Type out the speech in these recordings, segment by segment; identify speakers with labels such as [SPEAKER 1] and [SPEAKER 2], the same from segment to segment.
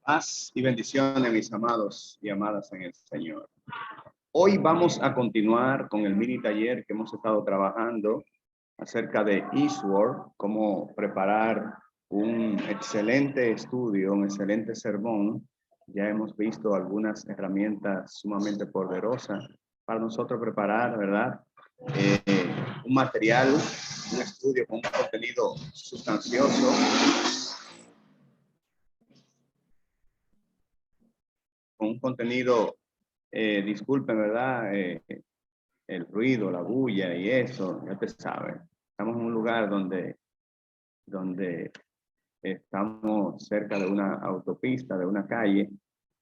[SPEAKER 1] Paz y bendiciones, mis amados y amadas en el Señor. Hoy vamos a continuar con el mini taller que hemos estado trabajando acerca de Eastward, cómo preparar un excelente estudio, un excelente sermón. Ya hemos visto algunas herramientas sumamente poderosas para nosotros preparar, ¿verdad? Un material, un estudio con un contenido sustancioso, con un contenido, disculpen, ¿verdad? El ruido, la bulla y eso, ya te sabes. Estamos en un lugar donde estamos cerca de una autopista, de una calle,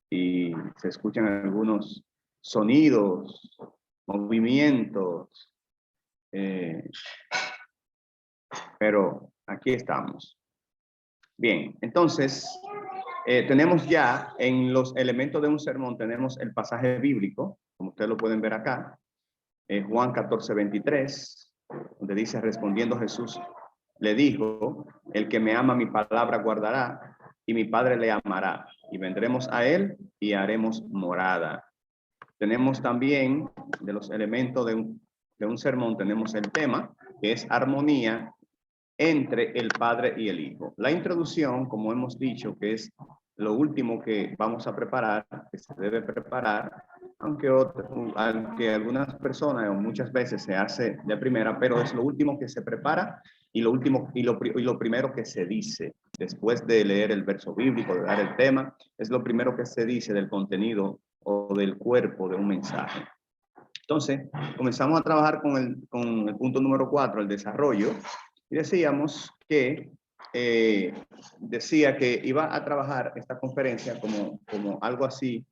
[SPEAKER 1] y se escuchan algunos sonidos, movimientos, pero aquí estamos. Bien, entonces, tenemos ya en los elementos de un sermón, tenemos el pasaje bíblico, como ustedes lo pueden ver acá, Juan 14:23, donde dice, respondiendo Jesús, le dijo, el que me ama mi palabra guardará, y mi Padre le amará, y vendremos a él y haremos morada. Tenemos también, de los elementos de un sermón, tenemos el tema, que es armonía entre el Padre y el Hijo. La introducción, como hemos dicho, que es lo último que vamos a preparar, que se debe preparar, aunque algunas personas o muchas veces se hace de primera, pero es lo último que se prepara y lo primero que se dice después de leer el verso bíblico, de dar el tema, es lo primero que se dice del contenido o del cuerpo de un mensaje. Entonces, comenzamos a trabajar con el punto número 4, el desarrollo, y decíamos que decía que iba a trabajar esta conferencia como algo así,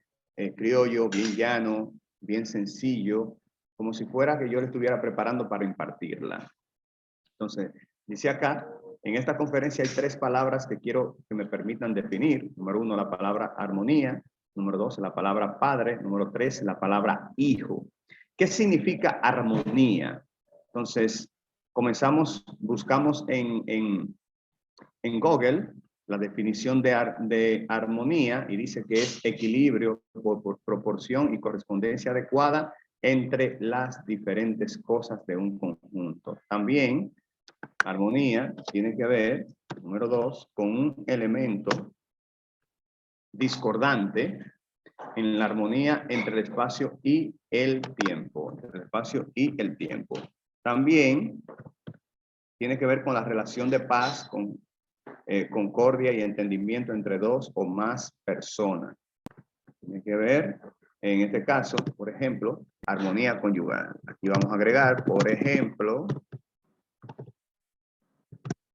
[SPEAKER 1] criollo, bien llano, bien sencillo, como si fuera que yo le estuviera preparando para impartirla. Entonces, dice acá, en esta conferencia hay 3 palabras que quiero que me permitan definir. Número 1, la palabra armonía. Número 2, la palabra padre. Número 3, la palabra hijo. ¿Qué significa armonía? Entonces, buscamos en Google la definición de armonía y dice que es equilibrio por proporción y correspondencia adecuada entre las diferentes cosas de un conjunto. También, armonía tiene que ver, número 2, con un elemento discordante en la armonía entre el espacio y el tiempo. Entre el espacio y el tiempo. También tiene que ver con la relación de paz, con concordia y entendimiento entre 2 o más personas. Tiene que ver, en este caso, por ejemplo, armonía conyugal. Aquí vamos a agregar, por ejemplo,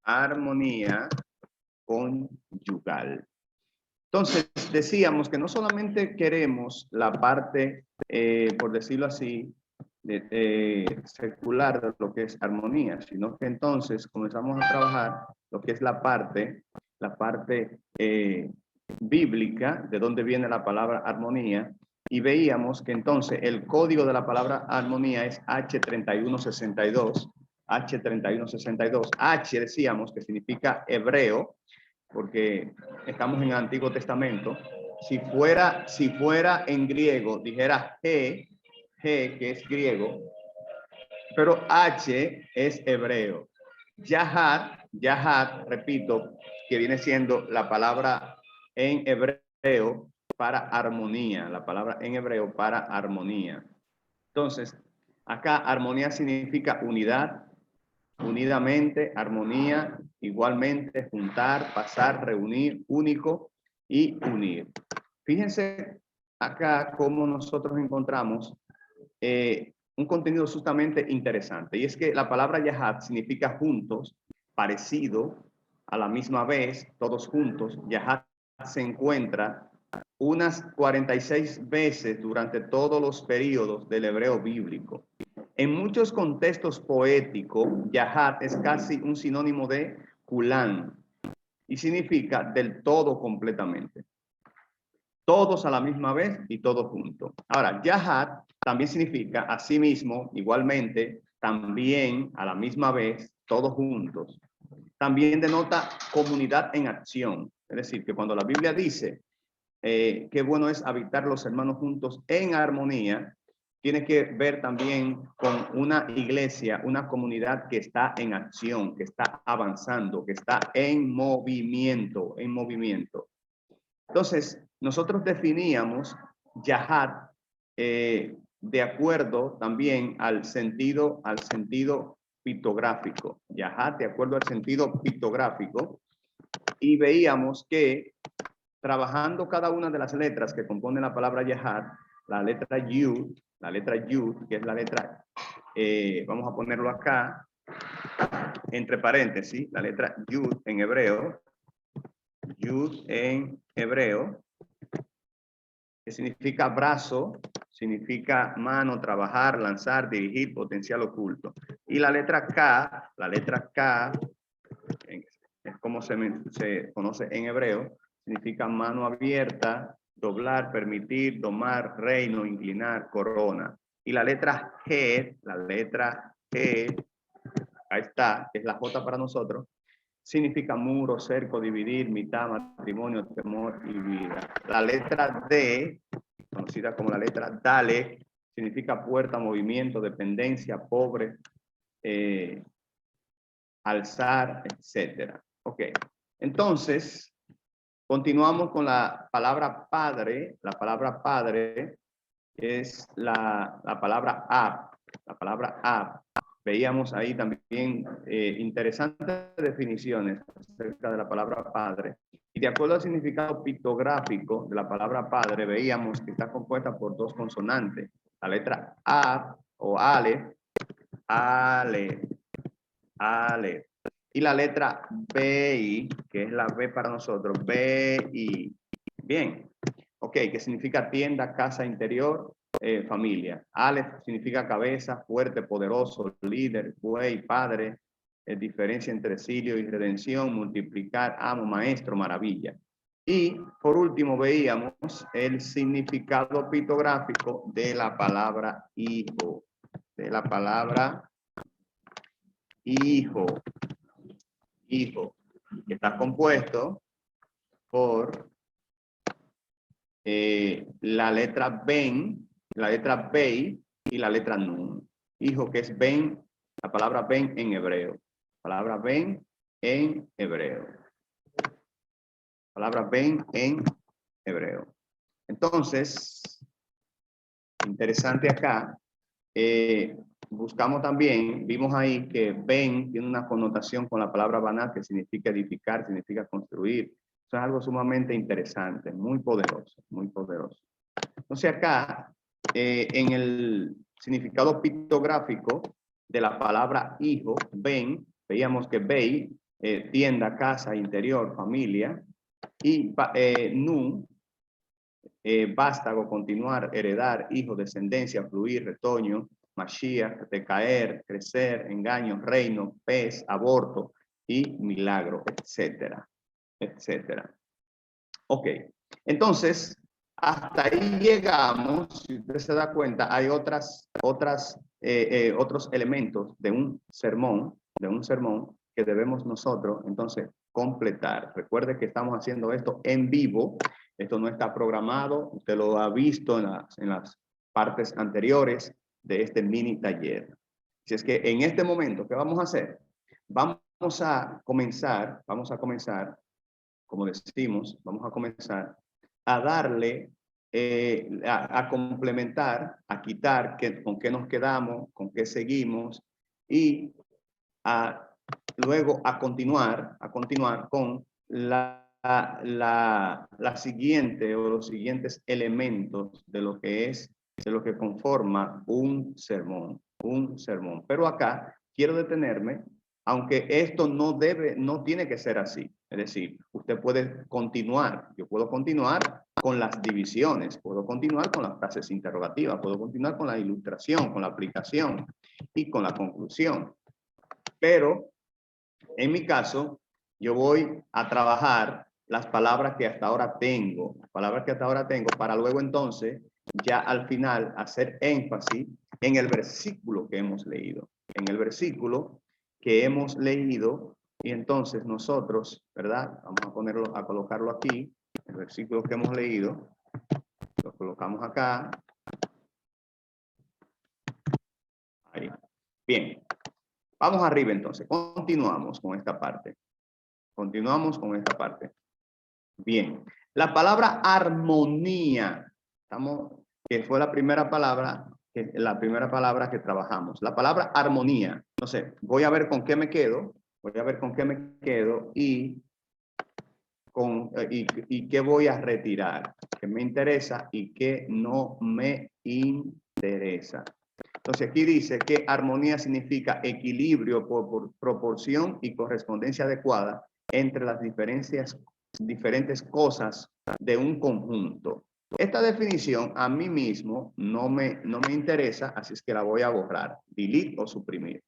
[SPEAKER 1] armonía conyugal. Entonces, decíamos que no solamente queremos la parte, por decirlo así, secular de lo que es armonía, sino que entonces comenzamos a trabajar lo que es la parte bíblica, de donde viene la palabra armonía, y veíamos que entonces el código de la palabra armonía es H3162, H3162, H decíamos que significa hebreo, porque estamos en el Antiguo Testamento. Si fuera en griego, dijera G, que es griego, pero H es hebreo. Yahat, repito, que viene siendo la palabra en hebreo para armonía, la palabra en hebreo para armonía. Entonces, acá armonía significa unidad, unidamente, armonía, igualmente, juntar, pasar, reunir, único y unir. Fíjense acá cómo nosotros encontramos un contenido sumamente interesante, y es que la palabra Yahat significa juntos, parecido, a la misma vez, todos juntos. Yahat se encuentra unas 46 veces durante todos los periodos del hebreo bíblico. En muchos contextos poéticos, Yahat es casi un sinónimo de Kulan y significa del todo completamente. Todos a la misma vez y todos juntos. Ahora, Yahat también significa asimismo, igualmente, también a la misma vez, todos juntos. También denota comunidad en acción. Es decir, que cuando la Biblia dice qué bueno es habitar los hermanos juntos en armonía, tiene que ver también con una iglesia, una comunidad que está en acción, que está avanzando, que está en movimiento, en movimiento. Entonces, nosotros definíamos Yahad de acuerdo también al sentido pictográfico. Yahad de acuerdo al sentido pictográfico. Y veíamos que trabajando cada una de las letras que componen la palabra Yahad, la letra Yud, que es la letra, vamos a ponerlo acá, entre paréntesis, la letra Yud en hebreo, que significa brazo, significa mano, trabajar, lanzar, dirigir, potencial oculto. Y la letra K es como se conoce en hebreo, significa mano abierta, doblar, permitir, domar, reino, inclinar, corona. Y la letra G, ahí está, es la J para nosotros, significa muro, cerco, dividir, mitad, matrimonio, temor y vida. La letra D, conocida como la letra Dale, significa puerta, movimiento, dependencia, pobre, alzar, etcétera. Ok, entonces, continuamos con la palabra padre. La palabra padre es la palabra ab. La palabra ab. Veíamos ahí también interesantes definiciones acerca de la palabra padre. Y de acuerdo al significado pictográfico de la palabra padre, veíamos que está compuesta por dos consonantes. La letra A o ale, y la letra B, que es la B para nosotros, B-I. Bien, ok, que significa tienda, casa interior, familia. Aleph significa cabeza, fuerte, poderoso, líder, buey, padre, diferencia entre exilio y redención, multiplicar, amo, maestro, maravilla. Y por último veíamos el significado pictográfico de la palabra hijo, hijo, que está compuesto por la letra Ben, la letra Bei y la letra Nun. Hijo, que es Ben, la palabra Ben en hebreo. Palabra Ben en hebreo. Palabra Ben en hebreo. Entonces, interesante acá, buscamos también, vimos ahí que Ben tiene una connotación con la palabra Banat, que significa edificar, significa construir. Eso es algo sumamente interesante, muy poderoso, muy poderoso. Entonces acá, en el significado pictográfico de la palabra hijo, Ben, veíamos que Bei, tienda, casa, interior, familia, y Nun, vástago, continuar, heredar, hijo, descendencia, fluir, retoño, Mashiach, decaer, crecer, engaño, reino, pez, aborto y milagro, etcétera, etcétera. Ok, entonces, hasta ahí llegamos. Si usted se da cuenta, hay otros elementos de un sermón que debemos nosotros, entonces, completar. Recuerde que estamos haciendo esto en vivo. Esto no está programado. Usted lo ha visto en las partes anteriores de este mini taller. Si es que en este momento, ¿qué vamos a hacer? Vamos a comenzar, como decimos, vamos a comenzar a darle, a complementar, a quitar con qué nos quedamos, con qué seguimos y luego a continuar con la siguiente o los siguientes elementos de lo que conforma un sermón. Pero acá quiero detenerme, aunque esto no tiene que ser así. Es decir, usted puede continuar, yo puedo continuar con las divisiones, puedo continuar con las frases interrogativas, puedo continuar con la ilustración, con la aplicación y con la conclusión. Pero en mi caso, yo voy a trabajar las palabras que hasta ahora tengo, para luego entonces ya al final hacer énfasis en el versículo que hemos leído, y entonces nosotros, ¿verdad? Vamos a colocarlo aquí, el versículo que hemos leído, lo colocamos acá. Ahí. Bien. Vamos arriba entonces. Continuamos con esta parte. Continuamos con esta parte. Bien. La palabra armonía. Que fue la primera palabra que trabajamos. La palabra armonía. Entonces, voy a ver con qué me quedo. Voy a ver con qué me quedo y qué voy a retirar. Qué me interesa y qué no me interesa. Entonces aquí dice que armonía significa equilibrio, por proporción y correspondencia adecuada entre las diferentes cosas de un conjunto. Esta definición a mí mismo no me interesa, así es que la voy a borrar, delete o suprimir.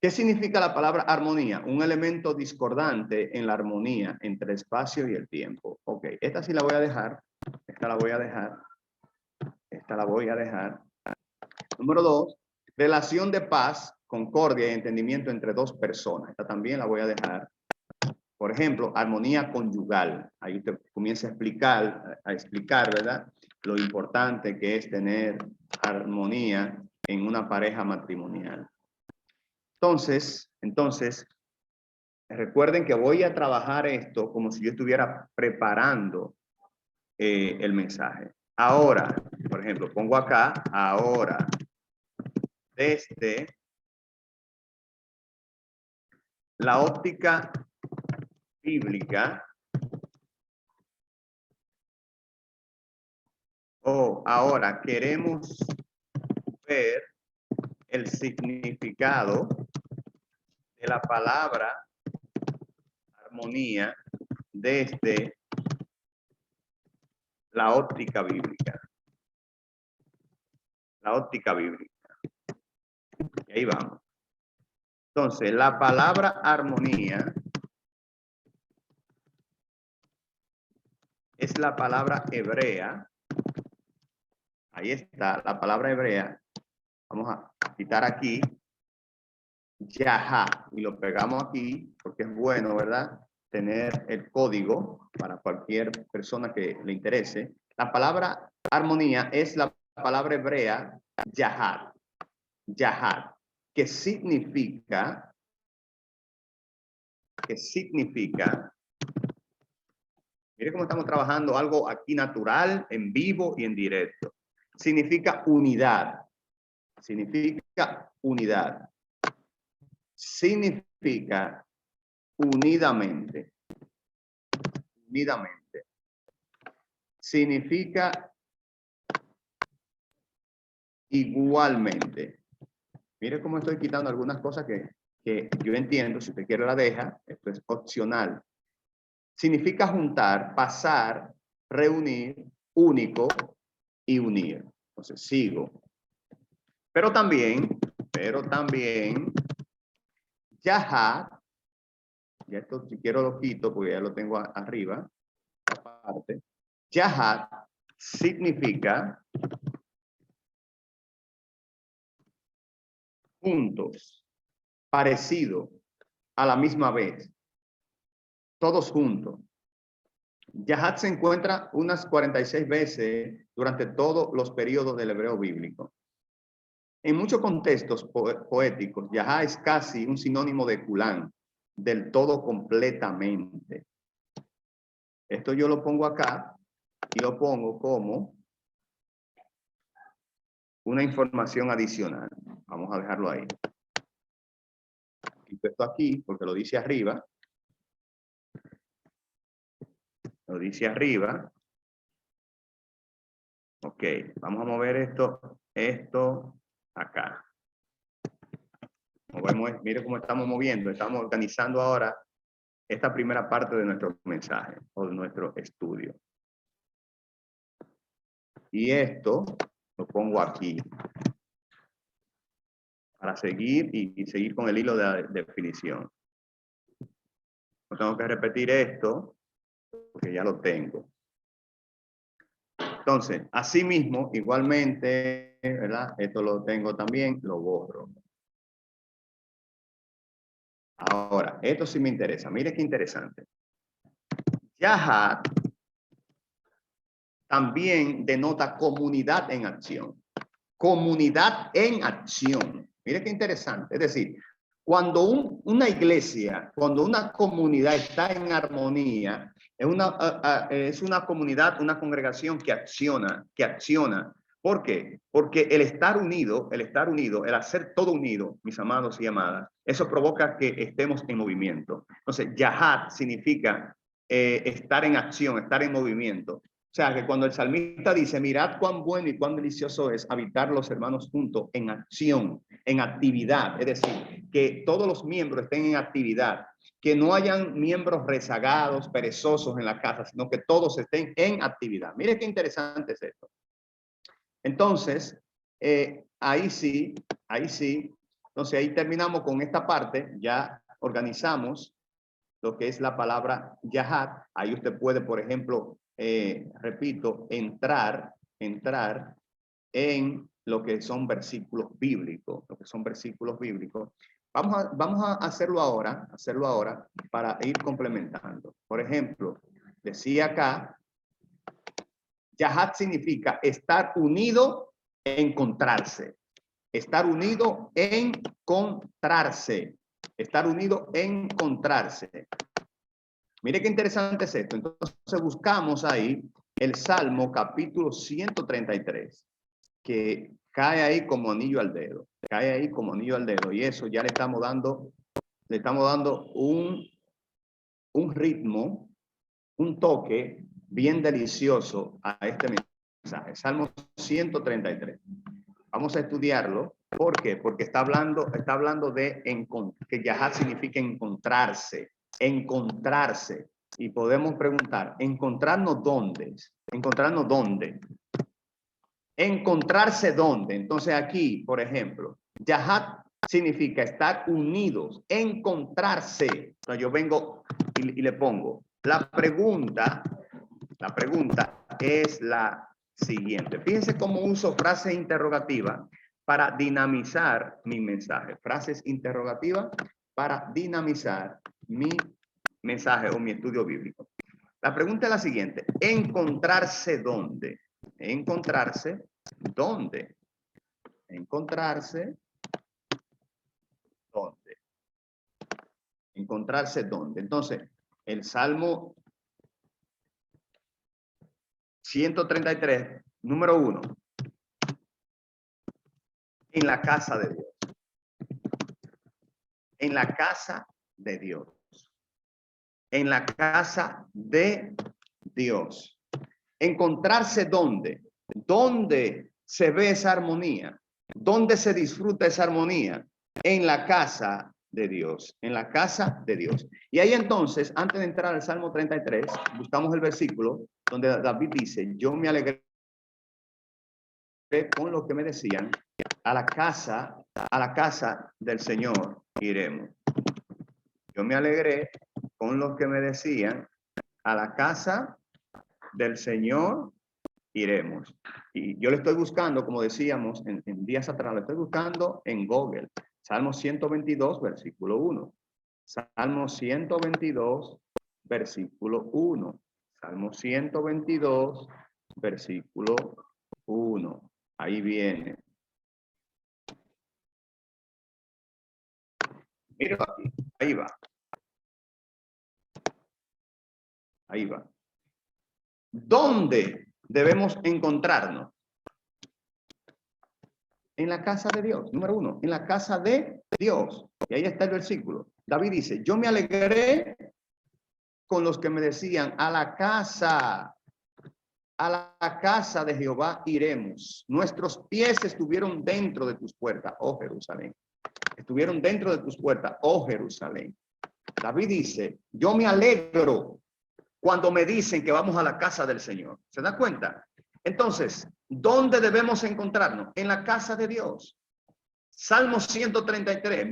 [SPEAKER 1] ¿Qué significa la palabra armonía? Un elemento discordante en la armonía entre el espacio y el tiempo. Ok, esta sí la voy a dejar, esta la voy a dejar, esta la voy a dejar. Número 2, relación de paz, concordia y entendimiento entre dos personas. Esta también la voy a dejar. Por ejemplo, armonía conyugal. Ahí usted comienza a explicar, ¿verdad? Lo importante que es tener armonía en una pareja matrimonial. Entonces, recuerden que voy a trabajar esto como si yo estuviera preparando el mensaje. Ahora, por ejemplo, pongo acá, ahora, desde la óptica bíblica, ahora queremos ver el significado de la palabra armonía desde la óptica bíblica. La óptica bíblica. Y ahí vamos. Entonces, la palabra armonía es la palabra hebrea. Ahí está, la palabra hebrea. Vamos a quitar aquí. Yaha. Y lo pegamos aquí porque es bueno, ¿verdad? Tener el código para cualquier persona que le interese. La palabra armonía es la palabra hebrea Yahad. Yahad. Que significa, mire cómo estamos trabajando algo aquí natural, en vivo y en directo. Significa unidad. Significa unidad. Significa unidamente. Unidamente. Significa igualmente. Mire cómo estoy quitando algunas cosas que yo entiendo. Si usted quiere la deja. Esto es opcional. Significa juntar, pasar, reunir, único y unir. Entonces sigo. Pero también, Yahad, ya esto si quiero lo quito porque ya lo tengo arriba, aparte. Yahad significa juntos, parecido, a la misma vez, todos juntos. Yahad se encuentra unas 46 veces durante todos los periodos del hebreo bíblico. En muchos contextos poéticos, Yahad es casi un sinónimo de Kulán, del todo completamente. Esto yo lo pongo acá y lo pongo como una información adicional. Vamos a dejarlo ahí. Quito esto aquí porque lo dice arriba. Lo dice arriba. Ok, vamos a mover esto acá. Movemos, mire cómo estamos moviendo. Estamos organizando ahora esta primera parte de nuestro mensaje o de nuestro estudio. Y esto lo pongo aquí para seguir y seguir con el hilo de la definición. No tengo que repetir esto porque ya lo tengo. Entonces, asimismo, igualmente, ¿verdad? Esto lo tengo también, lo borro. Ahora, esto sí me interesa. Mire qué interesante. Yahad también denota comunidad en acción. Comunidad en acción. Mire qué interesante. Es decir, cuando una iglesia, cuando una comunidad está en armonía, es una comunidad, una congregación que acciona, ¿Por qué? Porque el estar unido, el hacer todo unido, mis amados y amadas, eso provoca que estemos en movimiento. Entonces, Yahat significa estar en acción, estar en movimiento. O sea, que cuando el salmista dice, mirad cuán bueno y cuán delicioso es habitar los hermanos juntos en acción, en actividad, es decir, que todos los miembros estén en actividad, que no hayan miembros rezagados, perezosos en la casa, sino que todos estén en actividad. Mire qué interesante es esto. Entonces, ahí sí, entonces ahí terminamos con esta parte, ya organizamos lo que es la palabra Yahat. Ahí usted puede, por ejemplo, repito, entrar en lo que son versículos bíblicos, Vamos a hacerlo ahora para ir complementando. Por ejemplo, decía acá, Yahat significa estar unido, encontrarse. Estar unido, encontrarse. Estar unido, encontrarse. Mire qué interesante es esto. Entonces buscamos ahí el Salmo capítulo 133, que cae ahí como anillo al dedo. Cae ahí como anillo al dedo. Y eso ya le estamos dando un ritmo, un toque bien delicioso a este mensaje. Salmo 133. Vamos a estudiarlo. ¿Por qué? Porque está hablando de que Yahat significa encontrarse. Encontrarse. Y podemos preguntar, ¿encontrarnos dónde? ¿Encontrarnos dónde? ¿Encontrarse dónde? Entonces aquí, por ejemplo, Yahat significa estar unidos, encontrarse. O sea, yo vengo y le pongo. La pregunta es la siguiente. Fíjense cómo uso frases interrogativas para dinamizar mi mensaje. Frases interrogativas para dinamizar mi mensaje o mi estudio bíblico. La pregunta es la siguiente. ¿Encontrarse dónde? ¿Encontrarse dónde? ¿Encontrarse dónde? ¿Encontrarse dónde? Entonces, el Salmo 133, número 1. En la casa de Dios. En la casa de Dios. En la casa de Dios. Encontrarse dónde. ¿Dónde se ve esa armonía? ¿Dónde se disfruta esa armonía? En la casa de Dios. En la casa de Dios. Y ahí entonces, antes de entrar al Salmo 33, buscamos el versículo donde David dice, yo me alegré con lo que me decían, a la casa del Señor iremos. Yo me alegré con lo que me decían, a la casa del Señor iremos. Y yo le estoy buscando, como decíamos en días atrás, le estoy buscando en Google. Salmo 122, versículo 1. Salmo 122, versículo 1. Salmo 122, versículo 1. Ahí viene. Mira aquí, ahí va. Ahí va. ¿Dónde debemos encontrarnos? En la casa de Dios, número 1, en la casa de Dios. Y ahí está el versículo. David dice, yo me alegré con los que me decían, a la casa de Jehová iremos. Nuestros pies estuvieron dentro de tus puertas, oh Jerusalén. Estuvieron dentro de tus puertas, oh Jerusalén. David dice, yo me alegro cuando me dicen que vamos a la casa del Señor. ¿Se da cuenta? Entonces, ¿dónde debemos encontrarnos? En la casa de Dios. Salmo 133.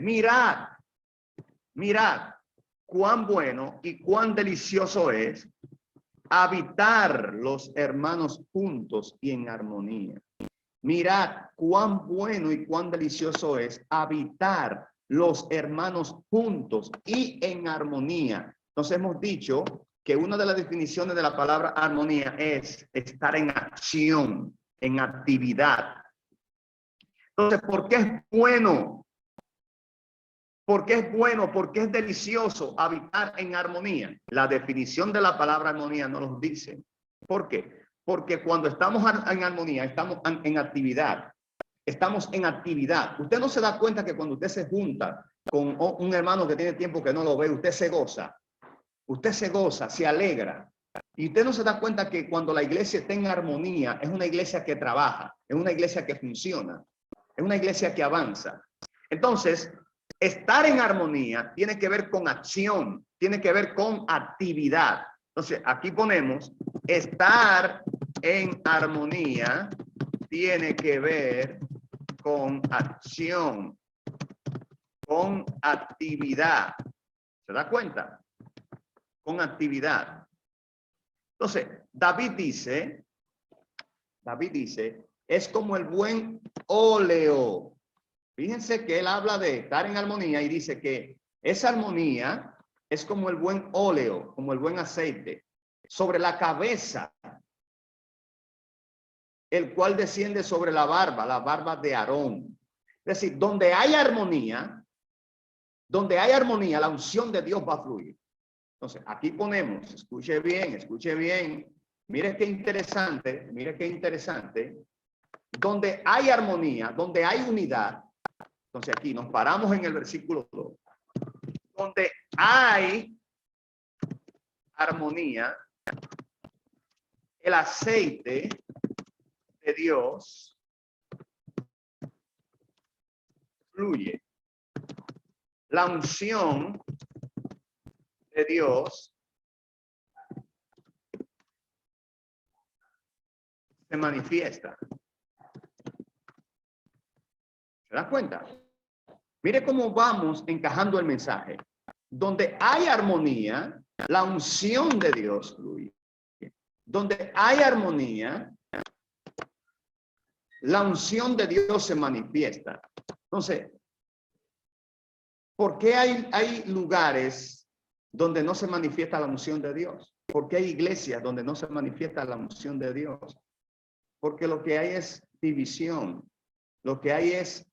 [SPEAKER 1] Mirad cuán bueno y cuán delicioso es habitar los hermanos juntos y en armonía. Mirad cuán bueno y cuán delicioso es habitar los hermanos juntos y en armonía. Entonces hemos dicho que una de las definiciones de la palabra armonía es estar en acción, en actividad. Entonces, ¿por qué es bueno? ¿Por qué es bueno? ¿Por qué es delicioso habitar en armonía? La definición de la palabra armonía no nos dice. ¿Por qué? Porque cuando estamos en armonía, estamos en actividad. Estamos en actividad. Usted no se da cuenta que cuando usted se junta con un hermano que tiene tiempo que no lo ve, usted se goza. Usted se goza, se alegra. Y usted no se da cuenta que cuando la iglesia está en armonía, es una iglesia que trabaja, es una iglesia que funciona, es una iglesia que avanza. Entonces, estar en armonía tiene que ver con acción, tiene que ver con actividad. Entonces, aquí ponemos, estar en armonía tiene que ver con acción, con actividad. ¿Se da cuenta? Con actividad. Entonces, David dice, es como el buen óleo. Fíjense que él habla de estar en armonía y dice que esa armonía es como el buen óleo, como el buen aceite, sobre la cabeza, el cual desciende sobre la barba de Aarón. Es decir, donde hay armonía, la unción de Dios va a fluir. Entonces, aquí ponemos, escuche bien, mire qué interesante, donde hay armonía, donde hay unidad. Entonces, aquí nos paramos en el versículo 2. Donde hay armonía, el aceite de Dios fluye. La unción de Dios se manifiesta. ¿Se da cuenta? Mire cómo vamos encajando el mensaje. Donde hay armonía, la unción de Dios fluye. Donde hay armonía, la unción de Dios se manifiesta. Entonces, ¿por qué hay lugares donde no se manifiesta la unción de Dios? ¿Por qué hay iglesias donde no se manifiesta la unción de Dios? Porque lo que hay es división. Lo que hay es,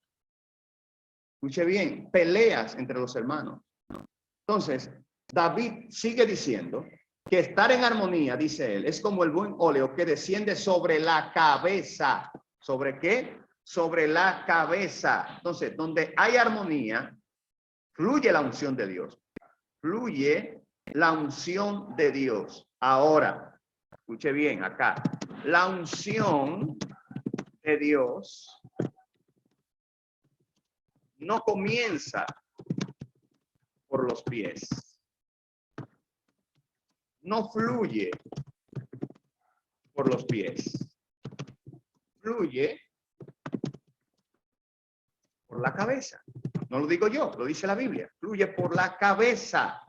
[SPEAKER 1] escuche bien, peleas entre los hermanos. Entonces, David sigue diciendo que estar en armonía, dice él, es como el buen óleo que desciende sobre la cabeza. ¿Sobre qué? Sobre la cabeza. Entonces, donde hay armonía, fluye la unción de Dios. Fluye la unción de Dios. Ahora, escuche bien acá. La unción de Dios no comienza por los pies. No fluye por los pies. Fluye por la cabeza. No lo digo yo, lo dice la Biblia. Fluye por la cabeza.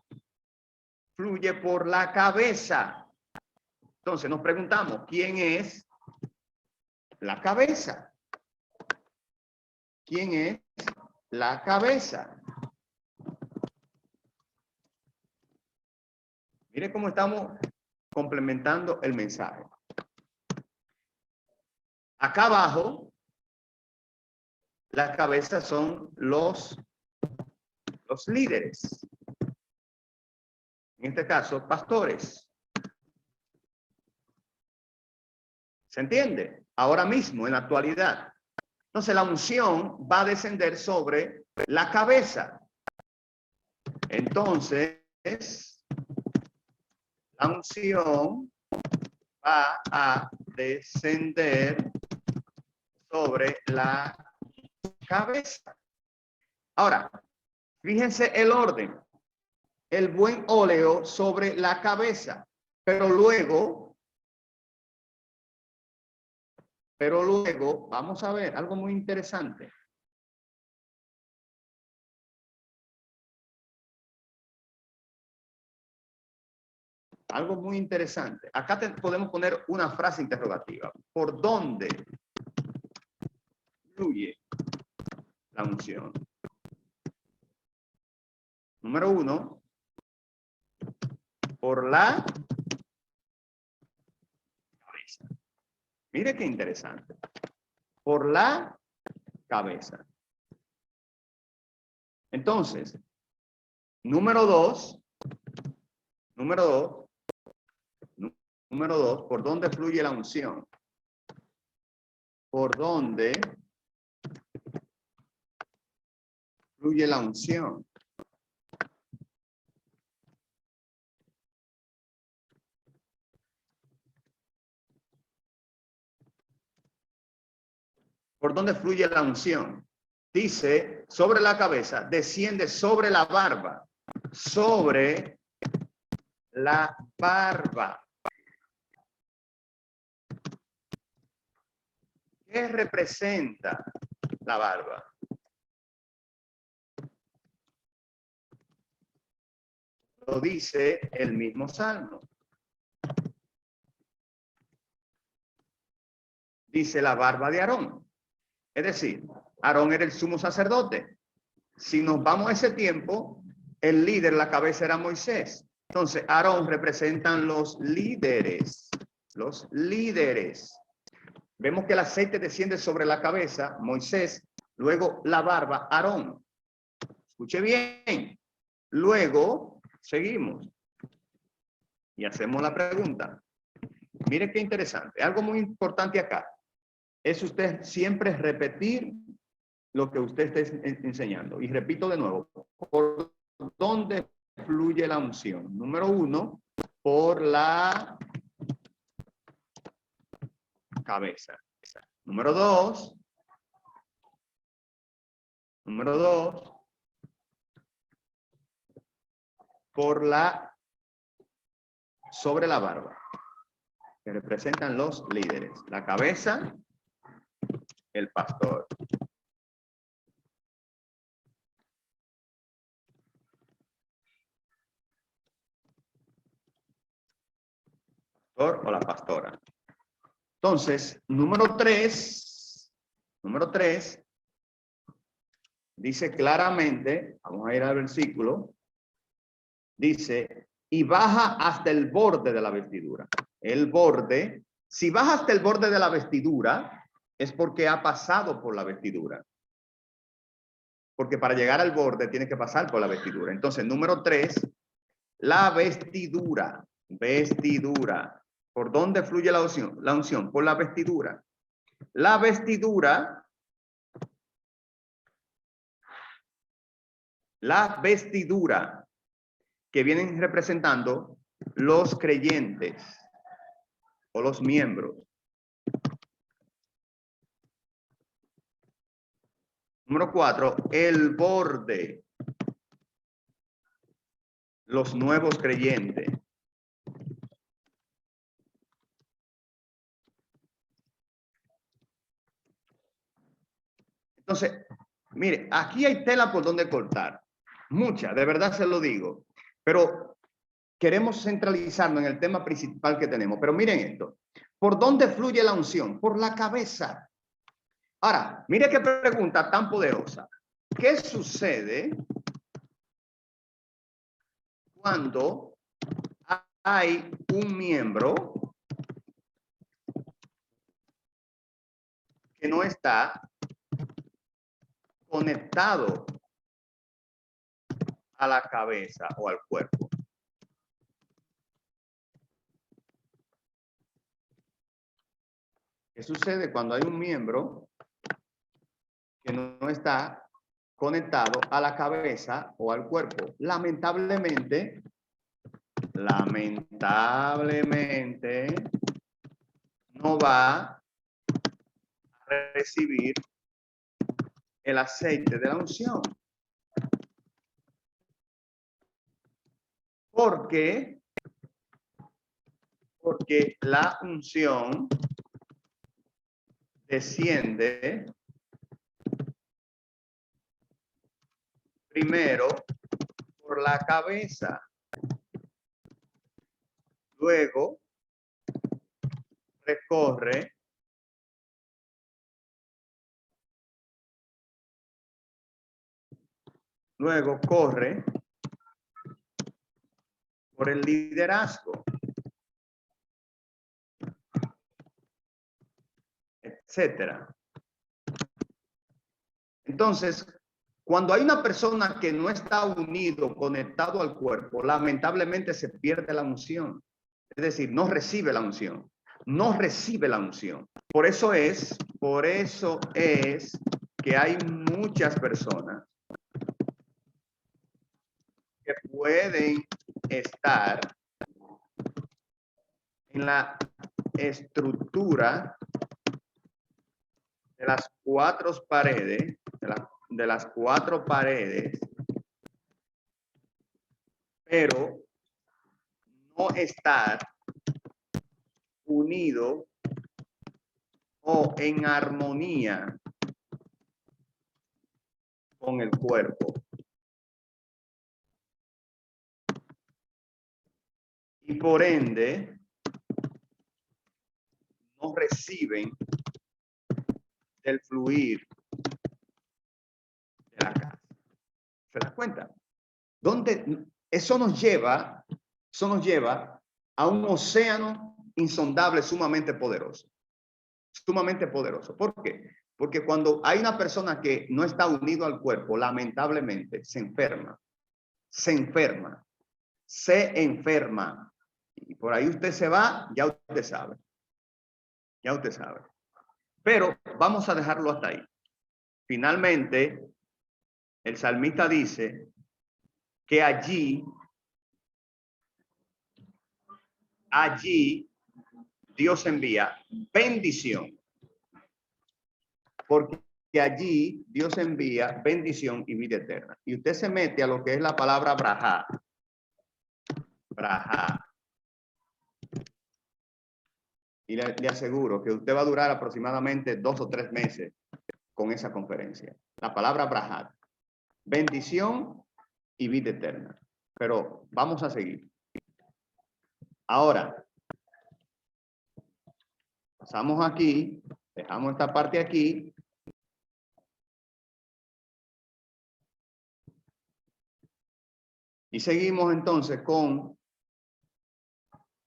[SPEAKER 1] Fluye por la cabeza. Entonces nos preguntamos, ¿quién es la cabeza? ¿Quién es la cabeza? Mire cómo estamos complementando el mensaje. Acá abajo, las cabezas son los líderes. En este caso, pastores. ¿Se entiende? Ahora mismo, en la actualidad. Entonces, la unción va a descender sobre la cabeza. Entonces, la unción va a descender sobre la cabeza. Ahora, fíjense el orden. El buen óleo sobre la cabeza, pero luego, vamos a ver algo muy interesante. Algo muy interesante. Acá podemos poner una frase interrogativa. ¿Por dónde fluye la unción? Número 1. por la cabeza. Mire qué interesante. Por la cabeza. Entonces, número dos, ¿por dónde fluye la unción? ¿Por dónde fluye la unción? ¿Por dónde fluye la unción? Dice, sobre la cabeza, desciende sobre la barba. Sobre la barba. ¿Qué representa la barba? Lo dice el mismo Salmo. Dice la barba de Aarón. Es decir, Aarón era el sumo sacerdote. Si nos vamos a ese tiempo, el líder, la cabeza era Moisés. Entonces, Aarón representan los líderes. Los líderes. Vemos que el aceite desciende sobre la cabeza, Moisés, luego la barba, Aarón. Escuche bien. Luego, seguimos. Y hacemos la pregunta. Mire qué interesante. Algo muy importante acá. Es usted siempre repetir lo que usted está enseñando. Y repito de nuevo, ¿por dónde fluye la unción? Número uno, por la cabeza. Número dos, sobre la barba, que representan los líderes. La cabeza, el pastor. O la pastora. Entonces, número tres, dice claramente, vamos a ir al versículo, dice, y baja hasta el borde de la vestidura. El borde, si baja hasta el borde de la vestidura, es porque ha pasado por la vestidura. Porque para llegar al borde tiene que pasar por la vestidura. Entonces, número tres, la vestidura. Vestidura. ¿Por dónde fluye la unción? La unción, por la vestidura. La vestidura que vienen representando los creyentes o los miembros. Número cuatro, el borde, los nuevos creyentes. Entonces, mire, aquí hay tela por donde cortar. Mucha, de verdad se lo digo. Pero queremos centralizarnos en el tema principal que tenemos. Pero miren esto. ¿Por dónde fluye la unción? Por la cabeza. Ahora, mire qué pregunta tan poderosa. ¿Qué sucede cuando hay un miembro que no está conectado a la cabeza o al cuerpo? ¿Qué sucede cuando hay un miembro que no está conectado a la cabeza o al cuerpo? Lamentablemente, no va a recibir el aceite de la unción. ¿Por qué? Porque la unción desciende primero por la cabeza, luego recorre corre por el liderazgo, etcétera. Entonces, cuando hay una persona que no está unido, conectado al cuerpo, lamentablemente se pierde la unción. Es decir, no recibe la unción. No recibe la unción. Por eso es que hay muchas personas que pueden estar en la estructura de las cuatro paredes, de las cuatro paredes, pero no estar unido o en armonía con el cuerpo. Y por ende, no reciben del fluir de la casa. ¿Se da cuenta? ¿Dónde? Eso nos lleva a un océano insondable sumamente poderoso. Sumamente poderoso. ¿Por qué? Porque cuando hay una persona que no está unido al cuerpo, lamentablemente se enferma. Se enferma. Se enferma. Y por ahí usted se va, ya usted sabe. Ya usted sabe. Pero vamos a dejarlo hasta ahí. Finalmente, el salmista dice que allí Dios envía bendición. Porque allí Dios envía bendición y vida eterna. Y usted se mete a lo que es la palabra brajá. Brajá. Y le aseguro que usted va a durar aproximadamente 2 o 3 meses con esa conferencia. La palabra brajá. Bendición y vida eterna. Pero vamos a seguir. Ahora, pasamos aquí, dejamos esta parte aquí. Y seguimos entonces con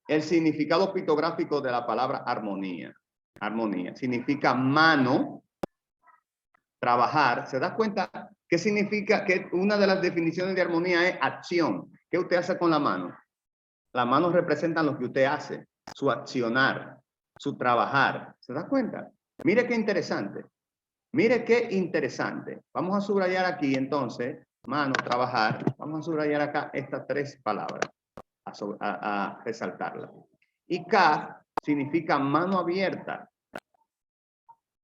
[SPEAKER 1] el significado pictográfico de la palabra armonía. Armonía significa mano, trabajar. ¿Se da cuenta qué significa? Que una de las definiciones de armonía es acción. ¿Qué usted hace con la mano? Las manos representan lo que usted hace, su accionar, su trabajar. ¿Se da cuenta? Mire qué interesante. Mire qué interesante. Vamos a subrayar aquí entonces, mano, trabajar. Vamos a subrayar acá estas 3 palabras, a resaltarlas. Y K significa mano abierta.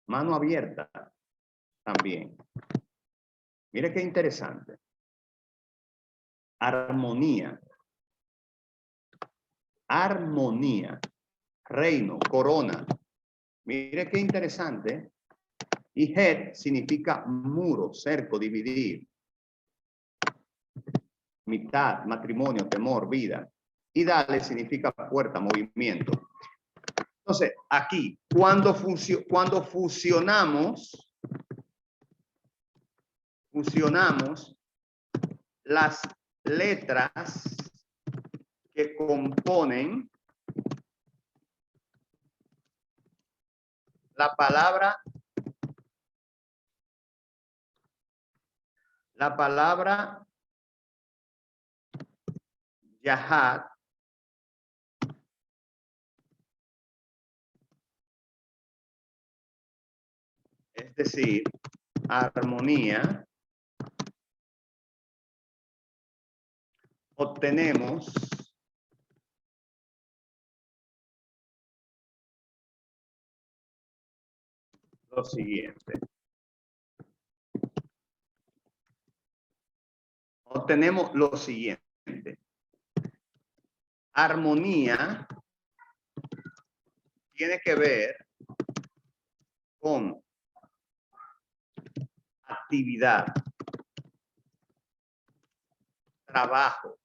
[SPEAKER 1] Mano abierta también. Mire qué interesante. Armonía. Armonía. Reino, corona. Mire qué interesante. Y Het significa muro, cerco, dividir. Mitad, matrimonio, temor, vida. Y Dale significa puerta, movimiento. Entonces, aquí, cuando fusionamos las letras que componen la palabra Yahad, es decir, armonía, obtenemos lo siguiente. Obtenemos lo siguiente. Armonía tiene que ver con actividad, trabajo,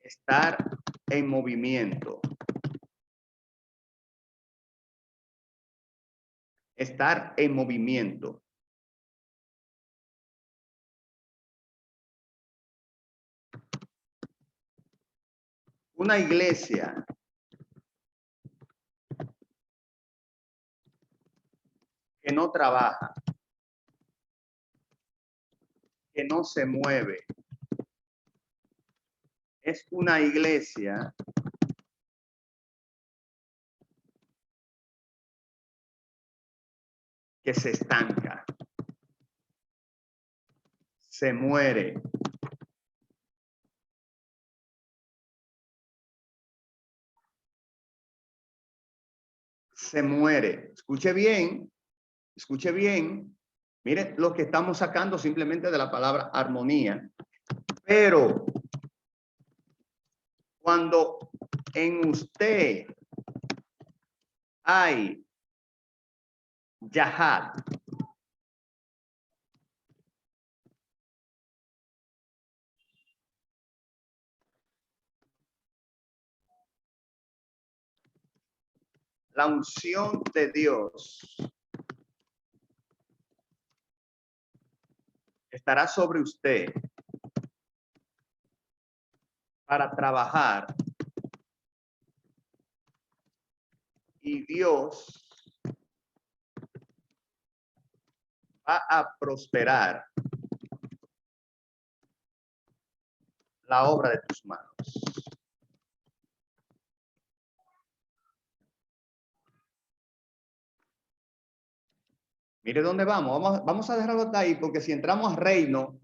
[SPEAKER 1] estar en movimiento. Estar en movimiento. Una iglesia que no trabaja, que no se mueve, es una iglesia que se estanca, se muere. Se muere. Escuche bien, escuche bien. Mire lo que estamos sacando simplemente de la palabra armonía. Pero cuando en usted hay yahad, la unción de Dios estará sobre usted para trabajar y Dios va a prosperar la obra de tus manos. Mire dónde vamos. Vamos a dejarlo hasta ahí porque si entramos a reino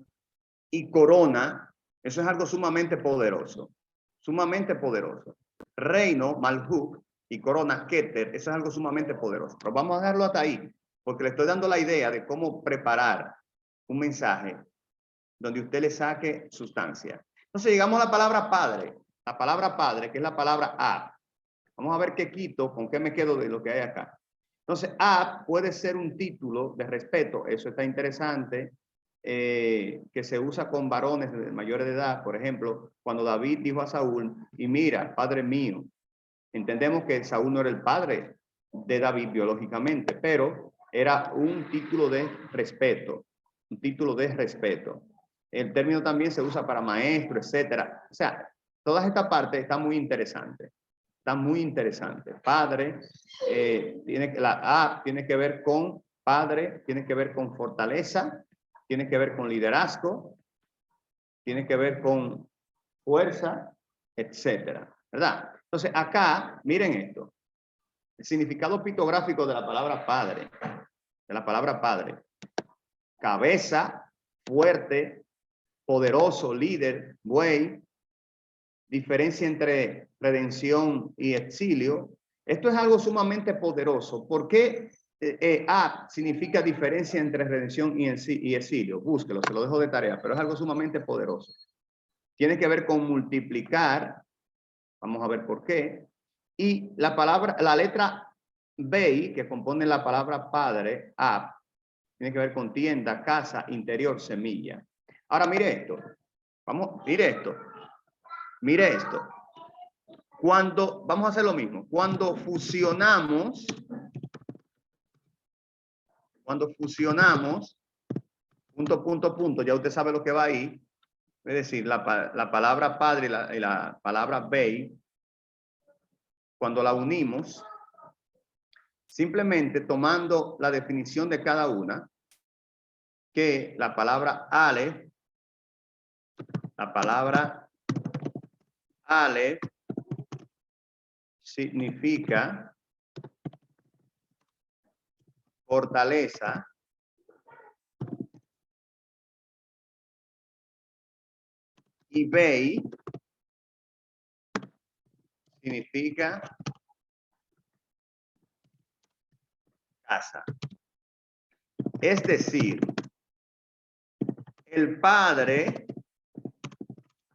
[SPEAKER 1] y corona, eso es algo sumamente poderoso. Sumamente poderoso. Reino, Malhuk, y corona, Keter, eso es algo sumamente poderoso. Pero vamos a dejarlo hasta ahí porque le estoy dando la idea de cómo preparar un mensaje donde usted le saque sustancia. Entonces llegamos a la palabra padre. La palabra padre, que es la palabra ab. Vamos a ver qué quito, con qué me quedo de lo que hay acá. Entonces, ab puede ser un título de respeto. Eso está interesante. Que se usa con varones mayores de edad. Por ejemplo, cuando David dijo a Saúl, y mira, padre mío. Entendemos que Saúl no era el padre de David biológicamente, pero era un título de respeto. Un título de respeto. El término también se usa para maestro, etcétera. O sea, todas estas partes están muy interesantes. Está muy interesante. Padre, la A tiene que ver con padre, tiene que ver con fortaleza, tiene que ver con liderazgo, tiene que ver con fuerza, etcétera, ¿verdad? Entonces acá, miren esto, el significado pictográfico de la palabra padre, cabeza, fuerte, poderoso, líder, buey, diferencia entre redención y exilio. Esto es algo sumamente poderoso. ¿Por qué A significa diferencia entre redención y exilio? Búsquelo, se lo dejo de tarea, pero es algo sumamente poderoso. Tiene que ver con multiplicar. Vamos a ver por qué. Y la letra B, que compone la palabra padre, A, tiene que ver con tienda, casa, interior, semilla. Ahora mire esto. Mire esto. Mire esto. Vamos a hacer lo mismo. Cuando fusionamos, punto, ya usted sabe lo que va ahí. Es decir, la palabra padre y la palabra bey, cuando la unimos, simplemente tomando la definición de cada una, que la palabra ale significa fortaleza, y Bey significa casa. Es decir, el padre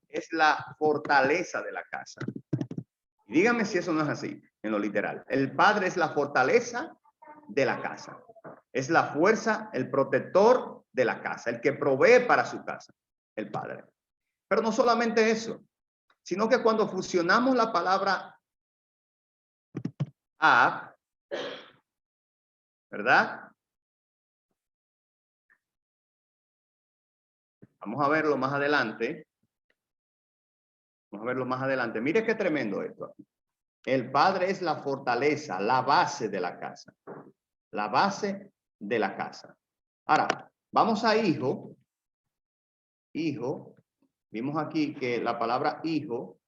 [SPEAKER 1] es la fortaleza de la casa. Y dígame si eso no es así, en lo literal. El padre es la fortaleza de la casa. Es la fuerza, el protector de la casa, el que provee para su casa, el padre. Pero no solamente eso, sino que cuando fusionamos la palabra ab, ¿verdad? Vamos a verlo más adelante. Vamos a verlo más adelante. Mire qué tremendo esto. El padre es la fortaleza, la base de la casa. La base de la casa. Ahora, vamos a hijo. Hijo. Vimos aquí que la palabra hijo,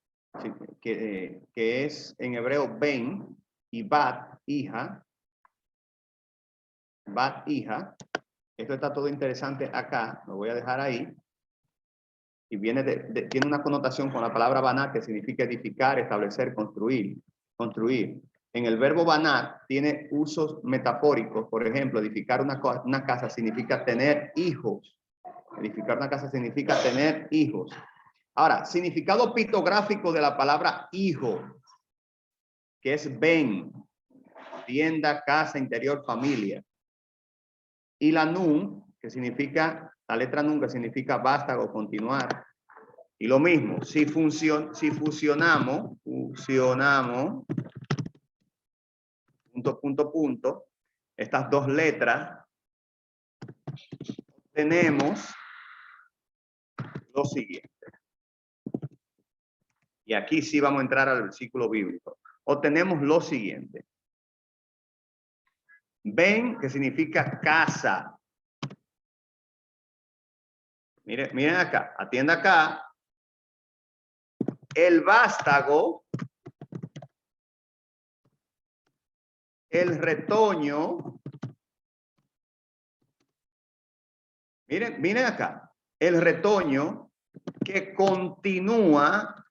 [SPEAKER 1] que es en hebreo ben y bat, hija. Bat, hija. Esto está todo interesante acá. Lo voy a dejar ahí. Y viene tiene una connotación con la palabra baná, que significa edificar, establecer, construir. Construir. En el verbo banar tiene usos metafóricos. Por ejemplo, edificar una casa significa tener hijos. Edificar una casa significa tener hijos. Ahora, significado pictográfico de la palabra hijo, que es ben, tienda, casa, interior, familia. Y la nun, que significa, la letra nun, que significa vástago, continuar. Y lo mismo, si fusionamos, punto, estas dos letras, tenemos lo siguiente. Y aquí sí vamos a entrar al versículo bíblico. Obtenemos lo siguiente. Ben, que significa casa. Miren acá, atienda acá. El vástago, el retoño. Miren acá. El retoño que continúa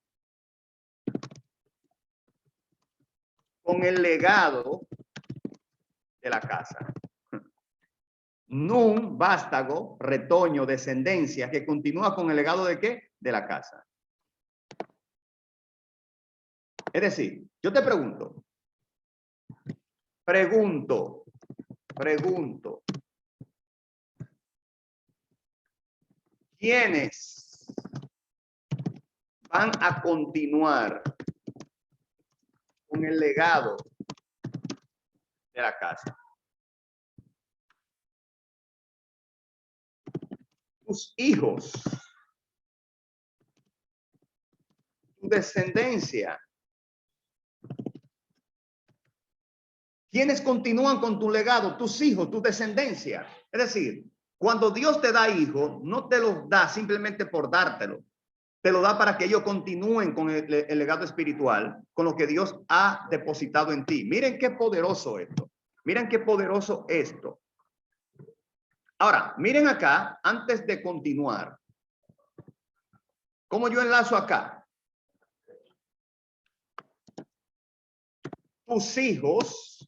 [SPEAKER 1] con el legado de la casa. Nun, vástago, retoño, descendencia, que continúa con el legado de ¿qué? De la casa. Es decir, yo te pregunto, ¿quiénes van a continuar con el legado de la casa? Tus hijos, tu descendencia. ¿Quiénes continúan con tu legado? Tus hijos, tu descendencia. Es decir, cuando Dios te da hijos, no te los da simplemente por dártelo. Te lo da para que ellos continúen con el legado espiritual, con lo que Dios ha depositado en ti. Miren qué poderoso esto. Miren qué poderoso esto. Ahora, miren acá, antes de continuar, ¿cómo yo enlazo acá? Tus hijos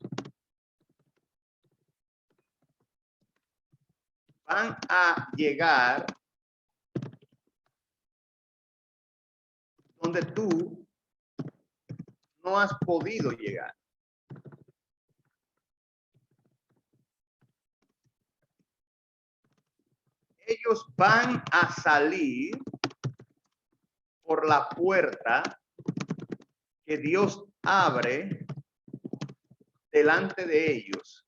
[SPEAKER 1] van a llegar donde tú no has podido llegar. Ellos van a salir por la puerta que Dios abre delante de ellos.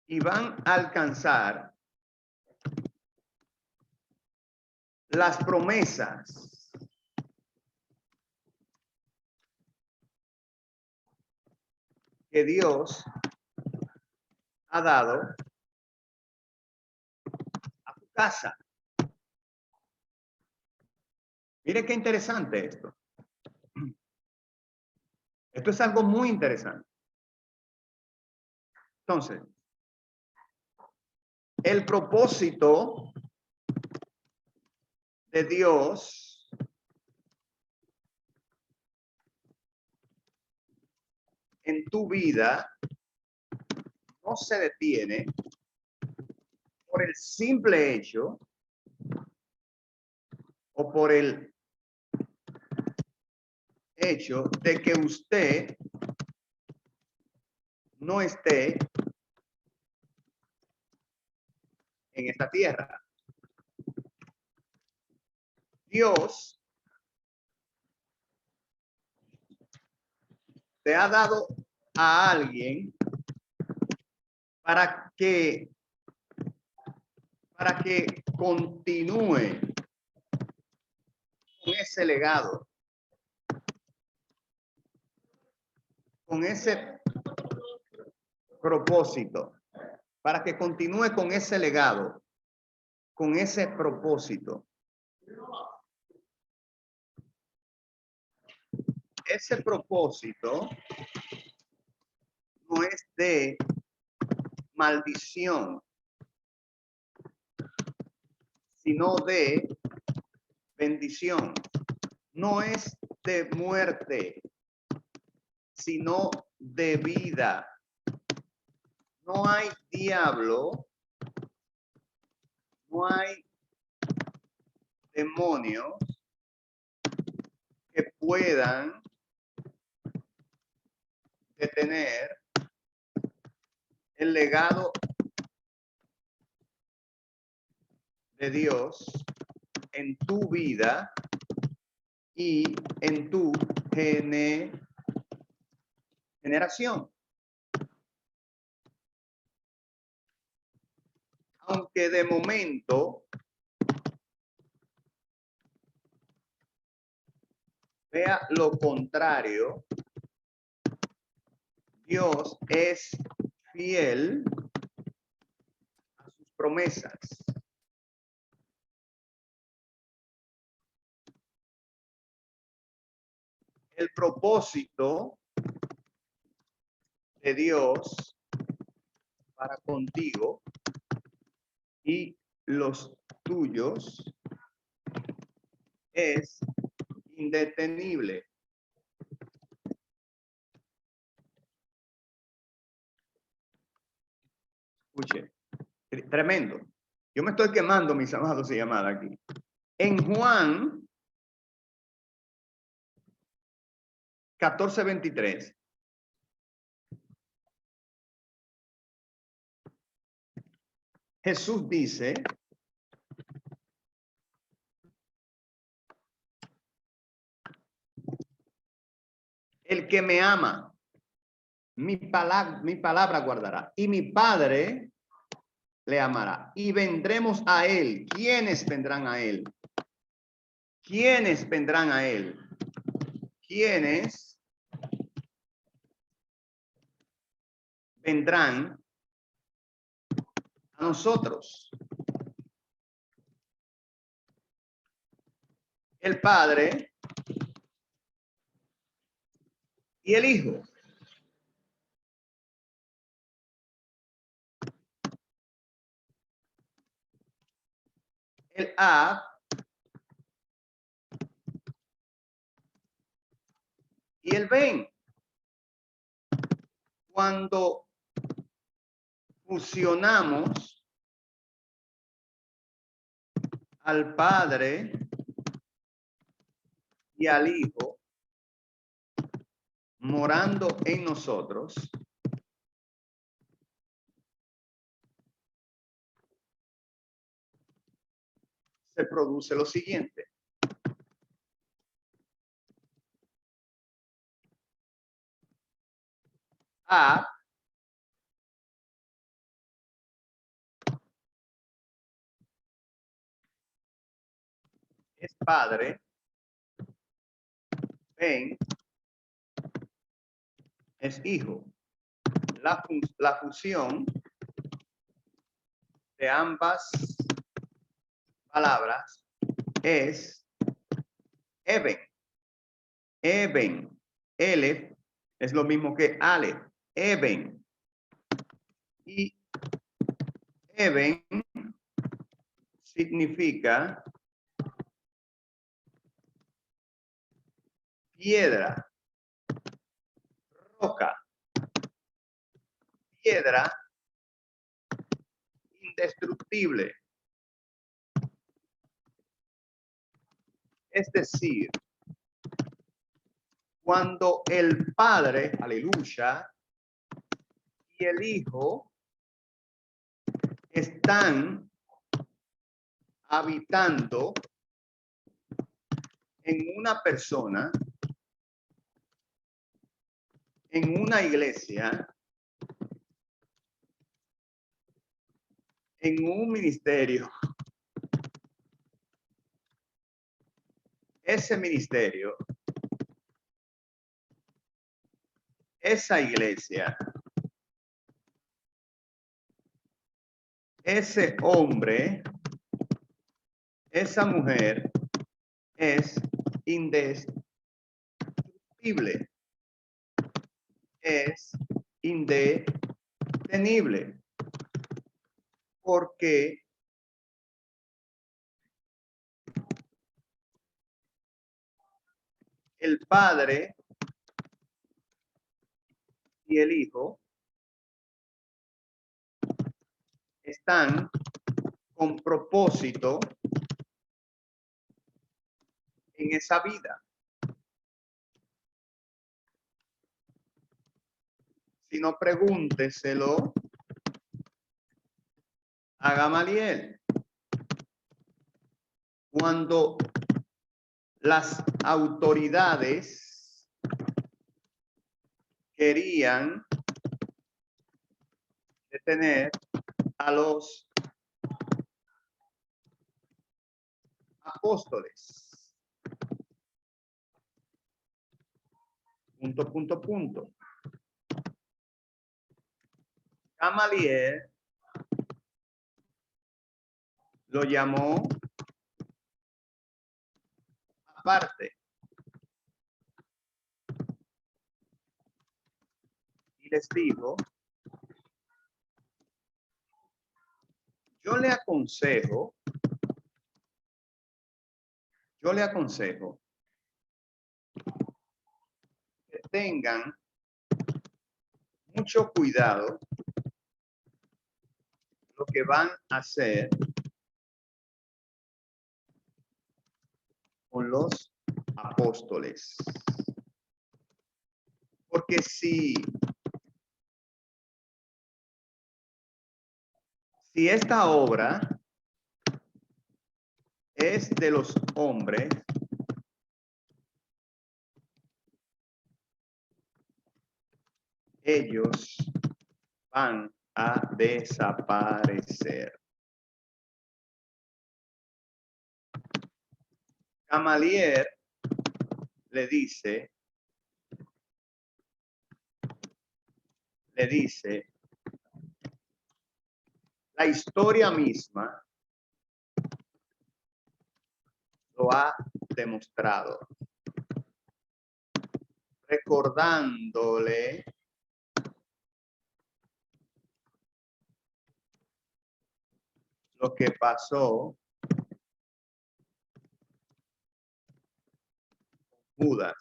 [SPEAKER 1] Y van a alcanzar las promesas que Dios ha dado a tu casa. Mire qué interesante esto. Esto es algo muy interesante. Entonces, el propósito de Dios en tu vida no se detiene por el simple hecho o por el hecho de que usted no esté en esta tierra. Dios te ha dado a alguien para para que continúe con ese legado, con ese propósito, para que continúe con ese legado, con ese propósito. Ese propósito no es de maldición, sino de bendición. No es de muerte, sino de vida. No hay diablo, no hay demonios que puedan detener el legado de Dios en tu vida y en tu generación. Aunque de momento vea lo contrario, Dios es fiel a sus promesas. El propósito de Dios para contigo y los tuyos es indetenible. Escuche, tremendo. Yo me estoy quemando, mis amados y amadas, aquí. En Juan 14:23. Jesús dice, el que me ama, mi palabra guardará, y mi Padre le amará, y vendremos a él. ¿Quiénes vendrán a él? ¿Quiénes vendrán a él? ¿Quiénes vendrán a nosotros? El Padre y el Hijo. El Ab y el Ben. Cuando fusionamos al Padre y al Hijo morando en nosotros, se produce lo siguiente. Ab es Padre, Ben es Hijo. La fusión de ambas palabras es Eben. Eben. Elef es lo mismo que Aleph. Eben. Y Eben significa piedra, roca, piedra indestructible. Es decir, cuando el Padre, aleluya, y el Hijo están habitando en una persona, en una iglesia, en un ministerio, ese ministerio, esa iglesia, ese hombre, esa mujer es indestructible, es indetenible, porque el Padre y el Hijo están con propósito en esa vida. Si no, pregúnteselo a Gamaliel. Cuando las autoridades querían detener a los apóstoles. Punto. Gamaliel lo llamó aparte y les dijo: yo le aconsejo que tengan mucho cuidado lo que van a hacer con los apóstoles. Porque si esta obra es de los hombres, ellos van a desaparecer. Gamaliel le dice, la historia misma lo ha demostrado, recordándole lo que pasó con Judas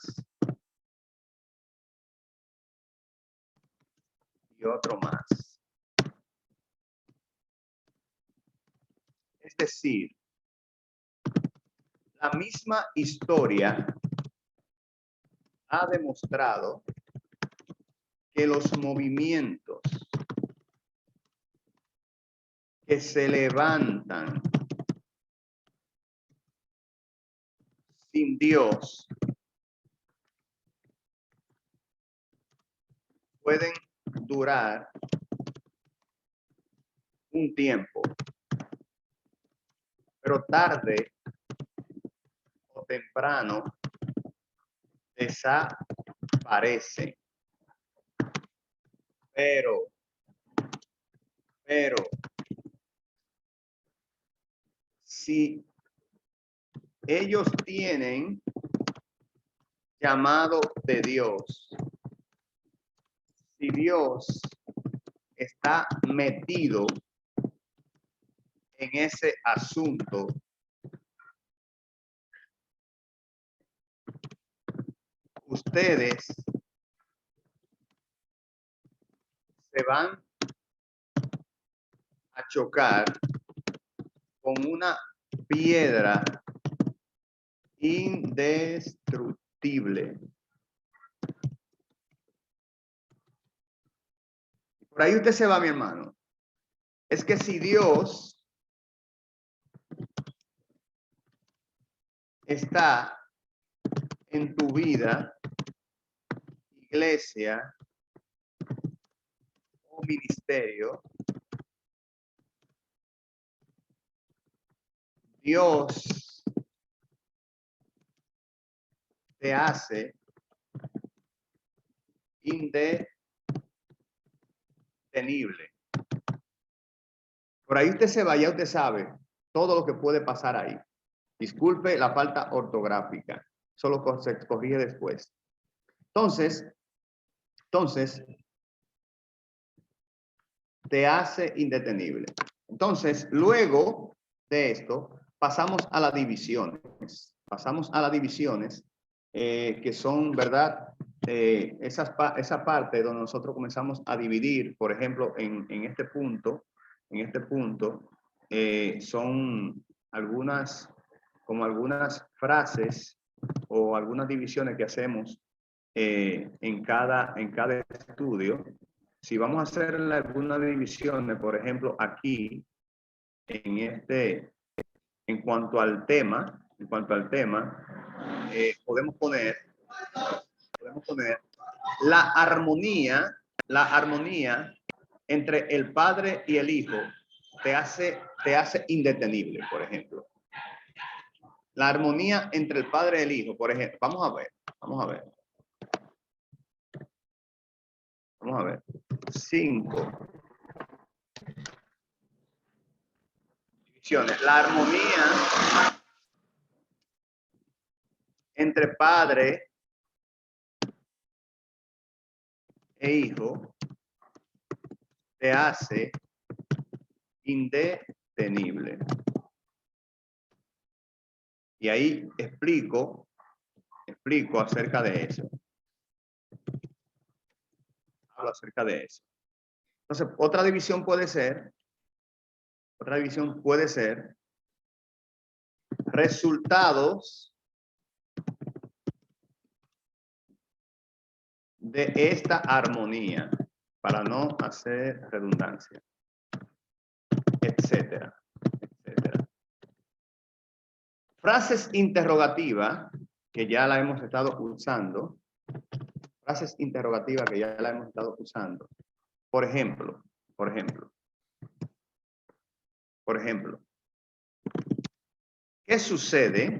[SPEAKER 1] y otro más. Es decir, la misma historia ha demostrado que los movimientos que se levantan sin Dios pueden durar un tiempo, pero tarde o temprano desaparecen. Pero si ellos tienen llamado de Dios, si Dios está metido en ese asunto, ustedes se van a chocar con una piedra indestructible. Por ahí usted se va, mi hermano. Es que si Dios está en tu vida, iglesia o ministerio, Dios te hace indetenible. Por ahí usted se vaya, usted sabe todo lo que puede pasar ahí. Disculpe la falta ortográfica. Solo se corrige después. Entonces, te hace indetenible. Entonces, luego de esto, pasamos a las divisiones. Pasamos a las divisiones que son, ¿verdad? Esa parte donde nosotros comenzamos a dividir, por ejemplo, en este punto, son algunas frases o algunas divisiones que hacemos en cada estudio. Si vamos a hacer algunas divisiones, por ejemplo, aquí, en cuanto al tema, podemos poner la armonía entre el Padre y el Hijo te hace indetenible, por ejemplo. La armonía entre el Padre y el Hijo, por ejemplo. Vamos a ver. 5 divisiones. La armonía entre Padre e Hijo te hace indetenible. Y ahí explico acerca de eso. Hablo acerca de eso. Entonces, otra división puede ser resultados de esta armonía, para no hacer redundancia, etcétera. Frases interrogativas, que ya la hemos estado usando. Por ejemplo, ¿qué sucede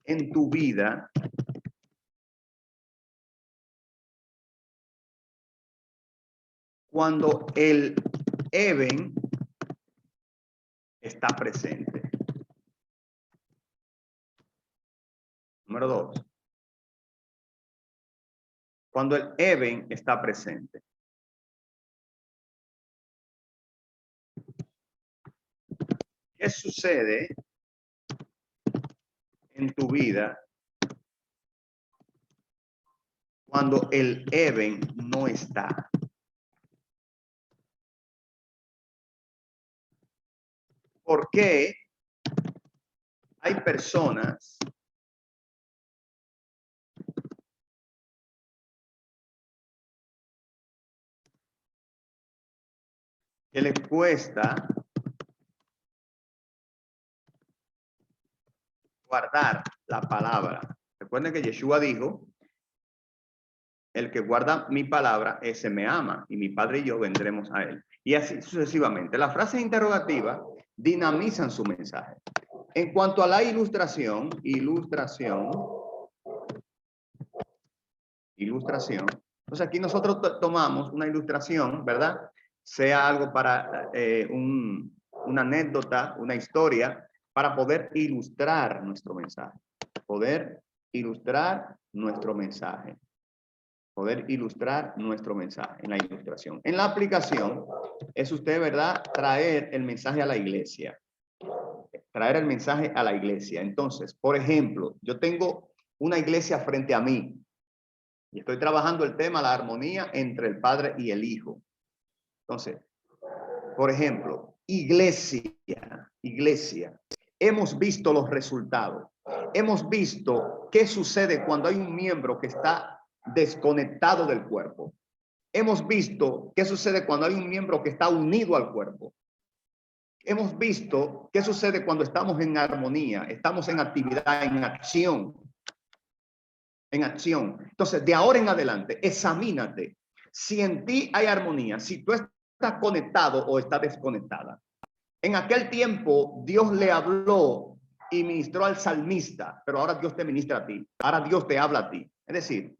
[SPEAKER 1] en tu vida cuando el Eben está presente? Número 2. Cuando el Eben está presente. ¿Qué sucede en tu vida cuando el Eben no está? ¿Por qué hay personas que les cuesta guardar la palabra? Recuerden que Yeshua dijo: el que guarda mi palabra, ese me ama, y mi Padre y yo vendremos a él. Y así sucesivamente. Las frases interrogativas dinamizan su mensaje. En cuanto a la ilustración. Entonces aquí nosotros tomamos una ilustración, ¿verdad? Sea algo para una anécdota, una historia, para poder ilustrar nuestro mensaje. Poder ilustrar nuestro mensaje en la ilustración. En la aplicación es usted, ¿verdad?, traer el mensaje a la iglesia. Entonces, por ejemplo, yo tengo una iglesia frente a mí y estoy trabajando el tema, la armonía entre el Padre y el Hijo. Entonces, por ejemplo, iglesia. Hemos visto los resultados. Hemos visto qué sucede cuando hay un miembro que está desconectado del cuerpo. Hemos visto qué sucede cuando hay un miembro que está unido al cuerpo. Hemos visto qué sucede cuando estamos en armonía, estamos en actividad, en acción. Entonces, de ahora en adelante, examínate. Si en ti hay armonía, si tú estás está conectado o está desconectada. En aquel tiempo Dios le habló y ministró al salmista, pero ahora Dios te ministra a ti. Ahora Dios te habla a ti. Es decir,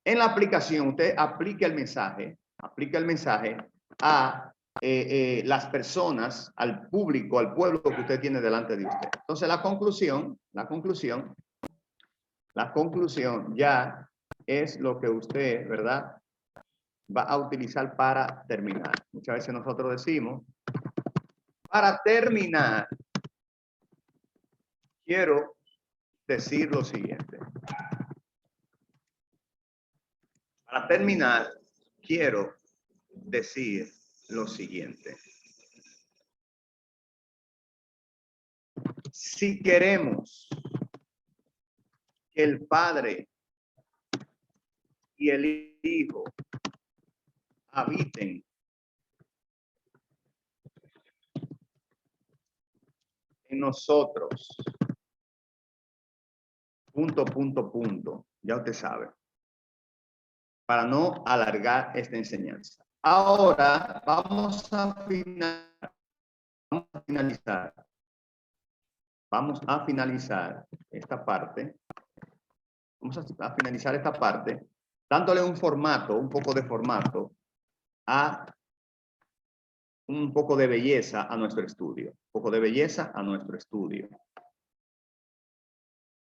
[SPEAKER 1] en la aplicación usted aplica el mensaje a las personas, al público, al pueblo que usted tiene delante de usted. Entonces la conclusión ya es lo que usted, ¿verdad?, va a utilizar para terminar. Muchas veces nosotros decimos, para terminar, quiero decir lo siguiente. Para terminar, quiero decir lo siguiente. Si queremos que el Padre y el Hijo habiten en nosotros, punto, ya usted sabe, para no alargar esta enseñanza. Ahora vamos a finalizar esta parte. Vamos a finalizar esta parte dándole un poco de formato, un poco de belleza a nuestro estudio. Un poco de belleza a nuestro estudio.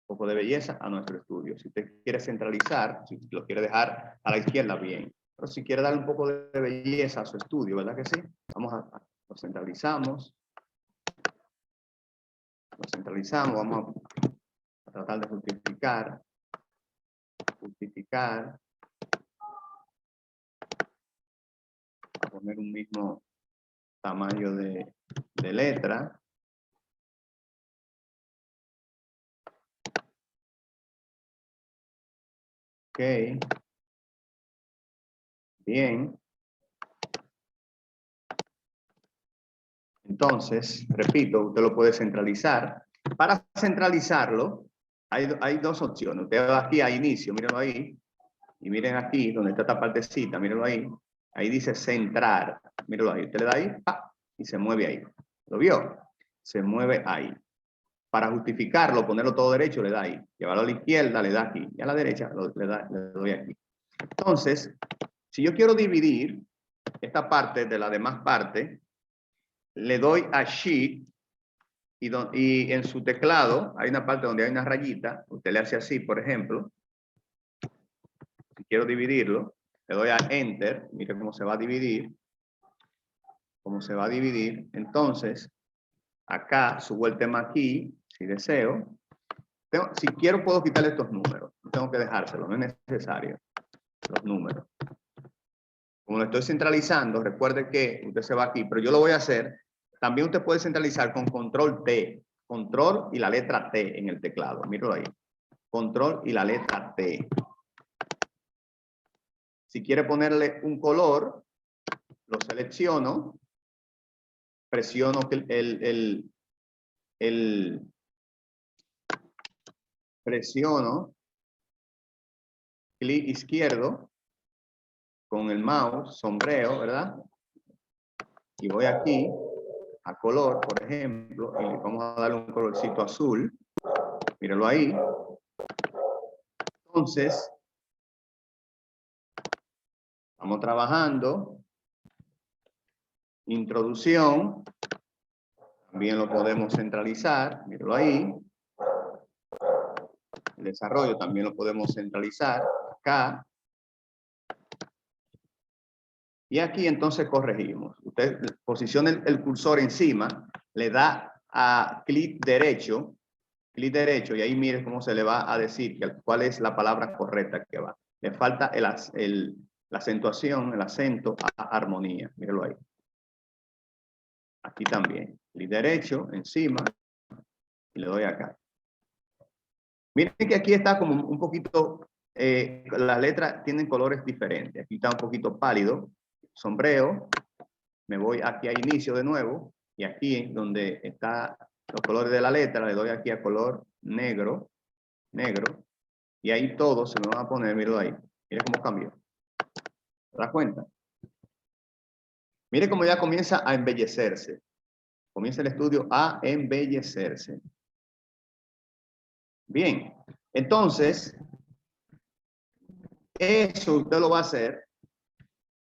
[SPEAKER 1] Un poco de belleza a nuestro estudio. Si usted quiere centralizar, si lo quiere dejar a la izquierda, bien. Pero si quiere darle un poco de belleza a su estudio, ¿verdad que sí? Lo centralizamos. Lo centralizamos, vamos a tratar de justificar. A poner un mismo tamaño de letra. Ok. Bien. Entonces, repito, usted lo puede centralizar. Para centralizarlo, hay dos opciones. Usted va aquí a inicio, mírenlo ahí. Y miren aquí, donde está esta partecita, mírenlo ahí. Ahí dice centrar. Mírenlo ahí. Usted le da ahí, ¡pa! Y se mueve ahí. ¿Lo vio? Se mueve ahí. Para justificarlo, ponerlo todo derecho, le da ahí. Llevarlo a la izquierda, le da aquí. Y a la derecha, le doy aquí. Entonces, si yo quiero dividir esta parte de la demás parte, le doy a Shift y en su teclado hay una parte donde hay una rayita. Usted le hace así, por ejemplo. Si quiero dividirlo, le doy a Enter. Mire cómo se va a dividir. Entonces, acá subo el tema aquí, si deseo. Si quiero, puedo quitarle estos números. No tengo que dejárselos, no es necesario. Los números. Como lo estoy centralizando, recuerde que usted se va aquí, pero yo lo voy a hacer. También usted puede centralizar con control T. Control y la letra T en el teclado. Míralo ahí. Control y la letra T. Si quiere ponerle un color, lo selecciono. Presiono presiono clic izquierdo con el mouse, sombreo, ¿verdad? Y voy aquí a color, por ejemplo, y vamos a darle un colorcito azul. Míralo ahí. Entonces, vamos trabajando. Introducción. También lo podemos centralizar. Míralo ahí. El desarrollo también lo podemos centralizar. Acá. Y aquí entonces corregimos. Usted posiciona el cursor encima, le da a clic derecho, y ahí mire cómo se le va a decir cuál es la palabra correcta que va. Le falta la acentuación, el acento a armonía. Míralo ahí. Aquí también. Clic derecho, encima, y le doy acá. Miren que aquí está como un poquito, las letras tienen colores diferentes. Aquí está un poquito pálido. Sombrero, me voy aquí a inicio de nuevo y aquí donde está los colores de la letra le doy aquí a color negro y ahí todos se me van a poner, míralo ahí, mira cómo cambió, ¿te das cuenta? Mire cómo ya comienza a embellecerse. Comienza el estudio a embellecerse. Bien, entonces, eso usted lo va a hacer.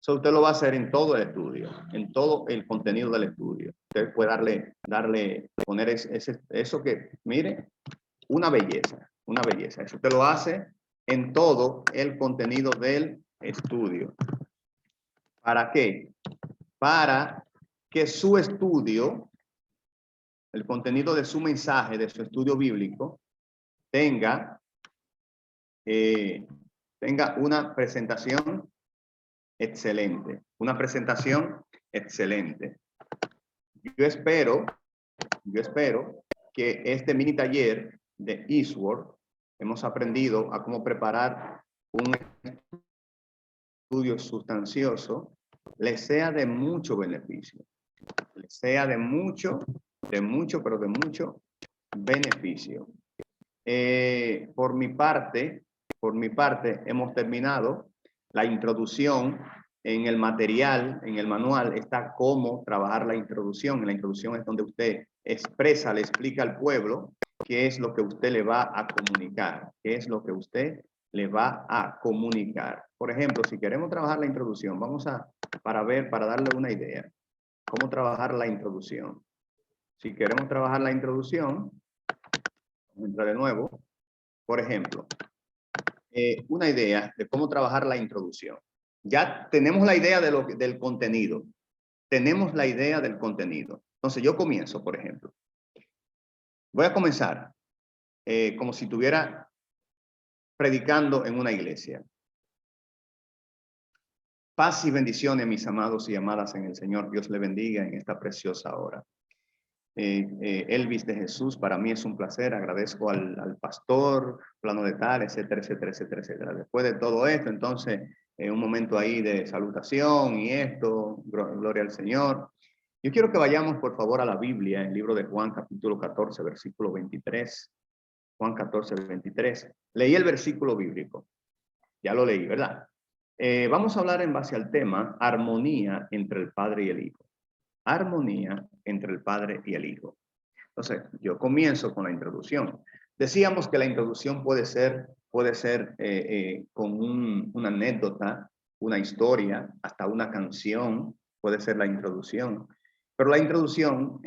[SPEAKER 1] Eso usted lo va a hacer en todo el estudio, en todo el contenido del estudio. Usted puede poner eso que, mire, una belleza, una belleza. Eso usted lo hace en todo el contenido del estudio. ¿Para qué? Para que su estudio, el contenido de su mensaje, de su estudio bíblico, tenga una presentación excelente. Una presentación excelente. Yo espero que este mini taller de Eastward hemos aprendido a cómo preparar un estudio sustancioso, les sea de mucho beneficio. Les sea de mucho, pero de mucho beneficio. Por mi parte, hemos terminado la introducción. En el material, en el manual, está cómo trabajar la introducción. En la introducción es donde usted expresa, le explica al pueblo qué es lo que usted le va a comunicar. ¿Qué es lo que usted le va a comunicar? Por ejemplo, si queremos trabajar la introducción, para darle una idea, cómo trabajar la introducción. Si queremos trabajar la introducción, vamos a entrar de nuevo. Por ejemplo, una idea de cómo trabajar la introducción. Ya tenemos la idea del contenido. Tenemos la idea del contenido. Entonces yo comienzo, por ejemplo. Voy a comenzar como si estuviera predicando en una iglesia. Paz y bendiciones, mis amados y amadas en el Señor. Dios le bendiga en esta preciosa hora. Elvis de Jesús, para mí es un placer. Agradezco al pastor, plano de tal, etcétera, etcétera, etcétera, etcétera. Después de todo esto, entonces, un momento ahí de salutación y esto, gloria al Señor. Yo quiero que vayamos, por favor, a la Biblia, en el libro de Juan, capítulo 14, versículo 23. Juan 14, 23. Leí el versículo bíblico. Ya lo leí, ¿verdad? Vamos a hablar en base al tema armonía entre el Padre y el Hijo. Armonía entre el Padre y el Hijo. Entonces, yo comienzo con la introducción. Decíamos que la introducción puede ser con una anécdota, una historia, hasta una canción, puede ser la introducción. Pero en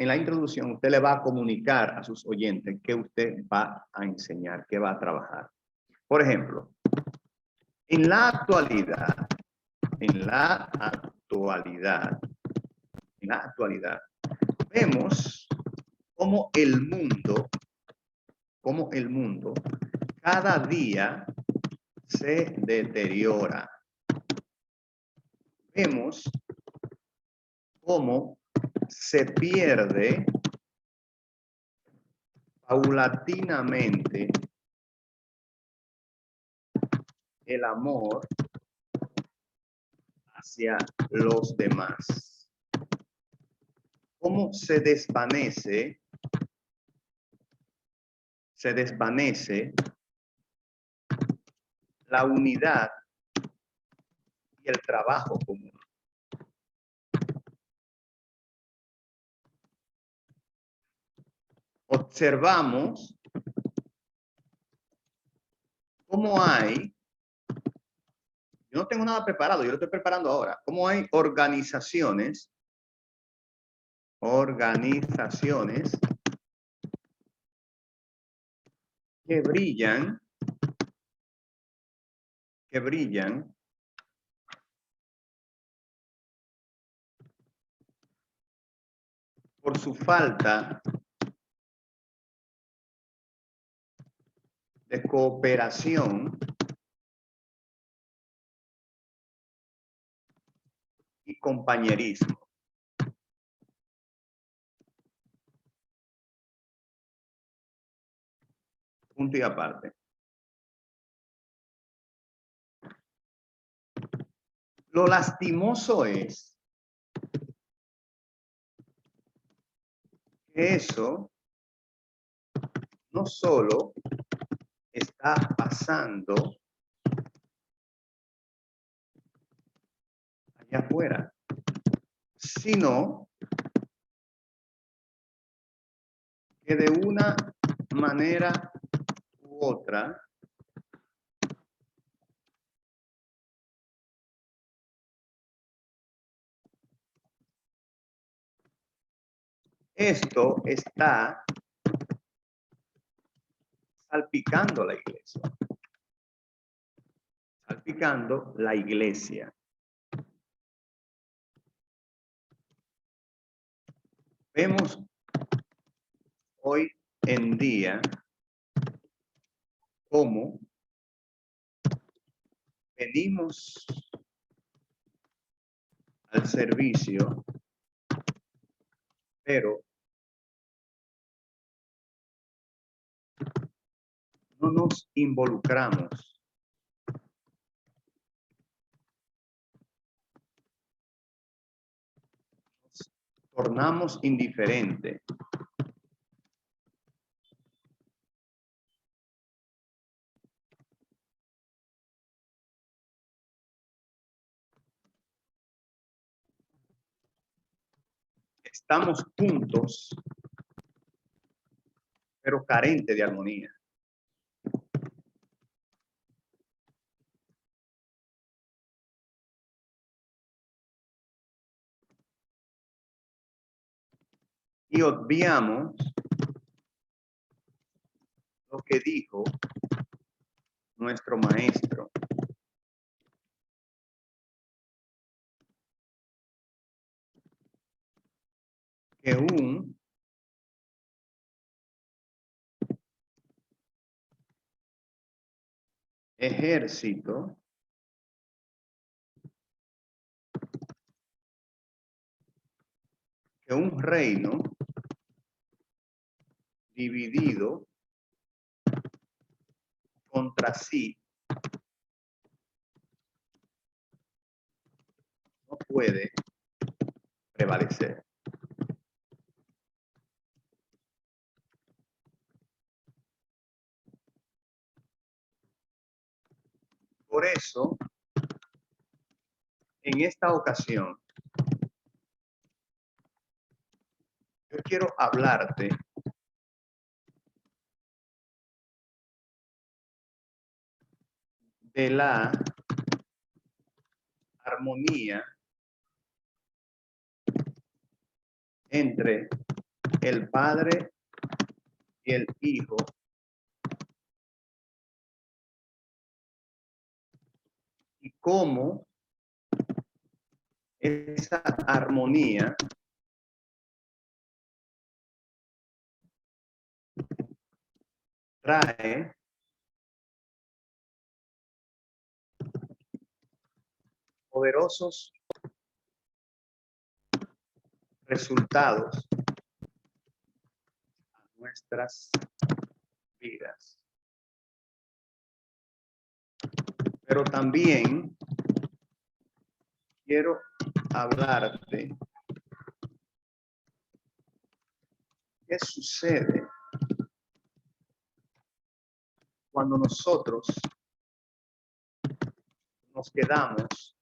[SPEAKER 1] la introducción, usted le va a comunicar a sus oyentes qué usted va a enseñar, qué va a trabajar. Por ejemplo, en la actualidad, vemos cómo el mundo cada día se deteriora. Vemos cómo se pierde paulatinamente el amor hacia los demás. Cómo se desvanece la unidad y el trabajo común. Observamos cómo hay, yo no tengo nada preparado, yo lo estoy preparando ahora, cómo hay organizaciones que brillan por su falta de cooperación y compañerismo. Punto y aparte. Lo lastimoso es que eso no solo está pasando allá afuera, sino que de una manera u otra esto está salpicando la iglesia. Salpicando la iglesia. Vemos hoy en día cómo venimos al servicio, pero no nos involucramos. Nos tornamos indiferentes. Estamos juntos, pero carentes de armonía. Y obviamos lo que dijo nuestro maestro. Que un ejército que un reino dividido contra sí no puede prevalecer. Por eso, en esta ocasión, yo quiero hablarte de la armonía entre el Padre y el Hijo y cómo esa armonía trae poderosos resultados a nuestras vidas. Pero también quiero hablarte qué sucede cuando nosotros nos quedamos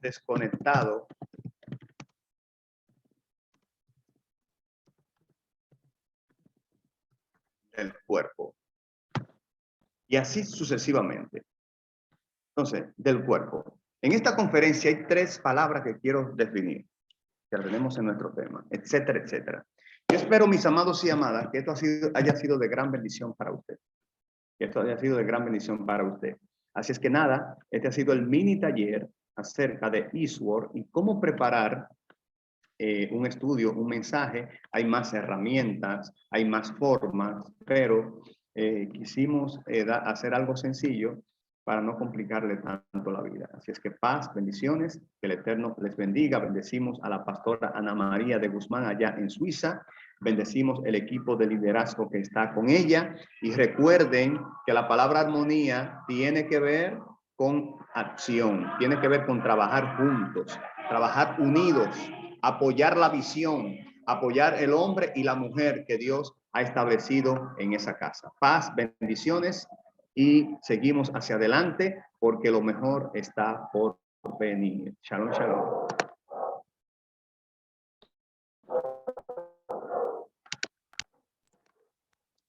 [SPEAKER 1] desconectados del cuerpo. Y así sucesivamente. Entonces, del cuerpo. En esta conferencia hay 3 palabras que quiero definir, que tenemos en nuestro tema, etcétera, etcétera. Yo espero, mis amados y amadas, que esto haya sido de gran bendición para usted. Que esto haya sido de gran bendición para usted. Así es que nada, este ha sido el mini taller acerca de Eastward y cómo preparar un estudio, un mensaje. Hay más herramientas, hay más formas, pero quisimos hacer algo sencillo para no complicarle tanto la vida. Así es que paz, bendiciones, que el Eterno les bendiga. Bendecimos a la pastora Ana María de Guzmán allá en Suiza. Bendecimos el equipo de liderazgo que está con ella. Y recuerden que la palabra armonía tiene que ver con acción, tiene que ver con trabajar juntos, trabajar unidos, apoyar la visión, apoyar el hombre y la mujer que Dios ha establecido en esa casa. Paz, bendiciones y seguimos hacia adelante porque lo mejor está por venir. Shalom, shalom.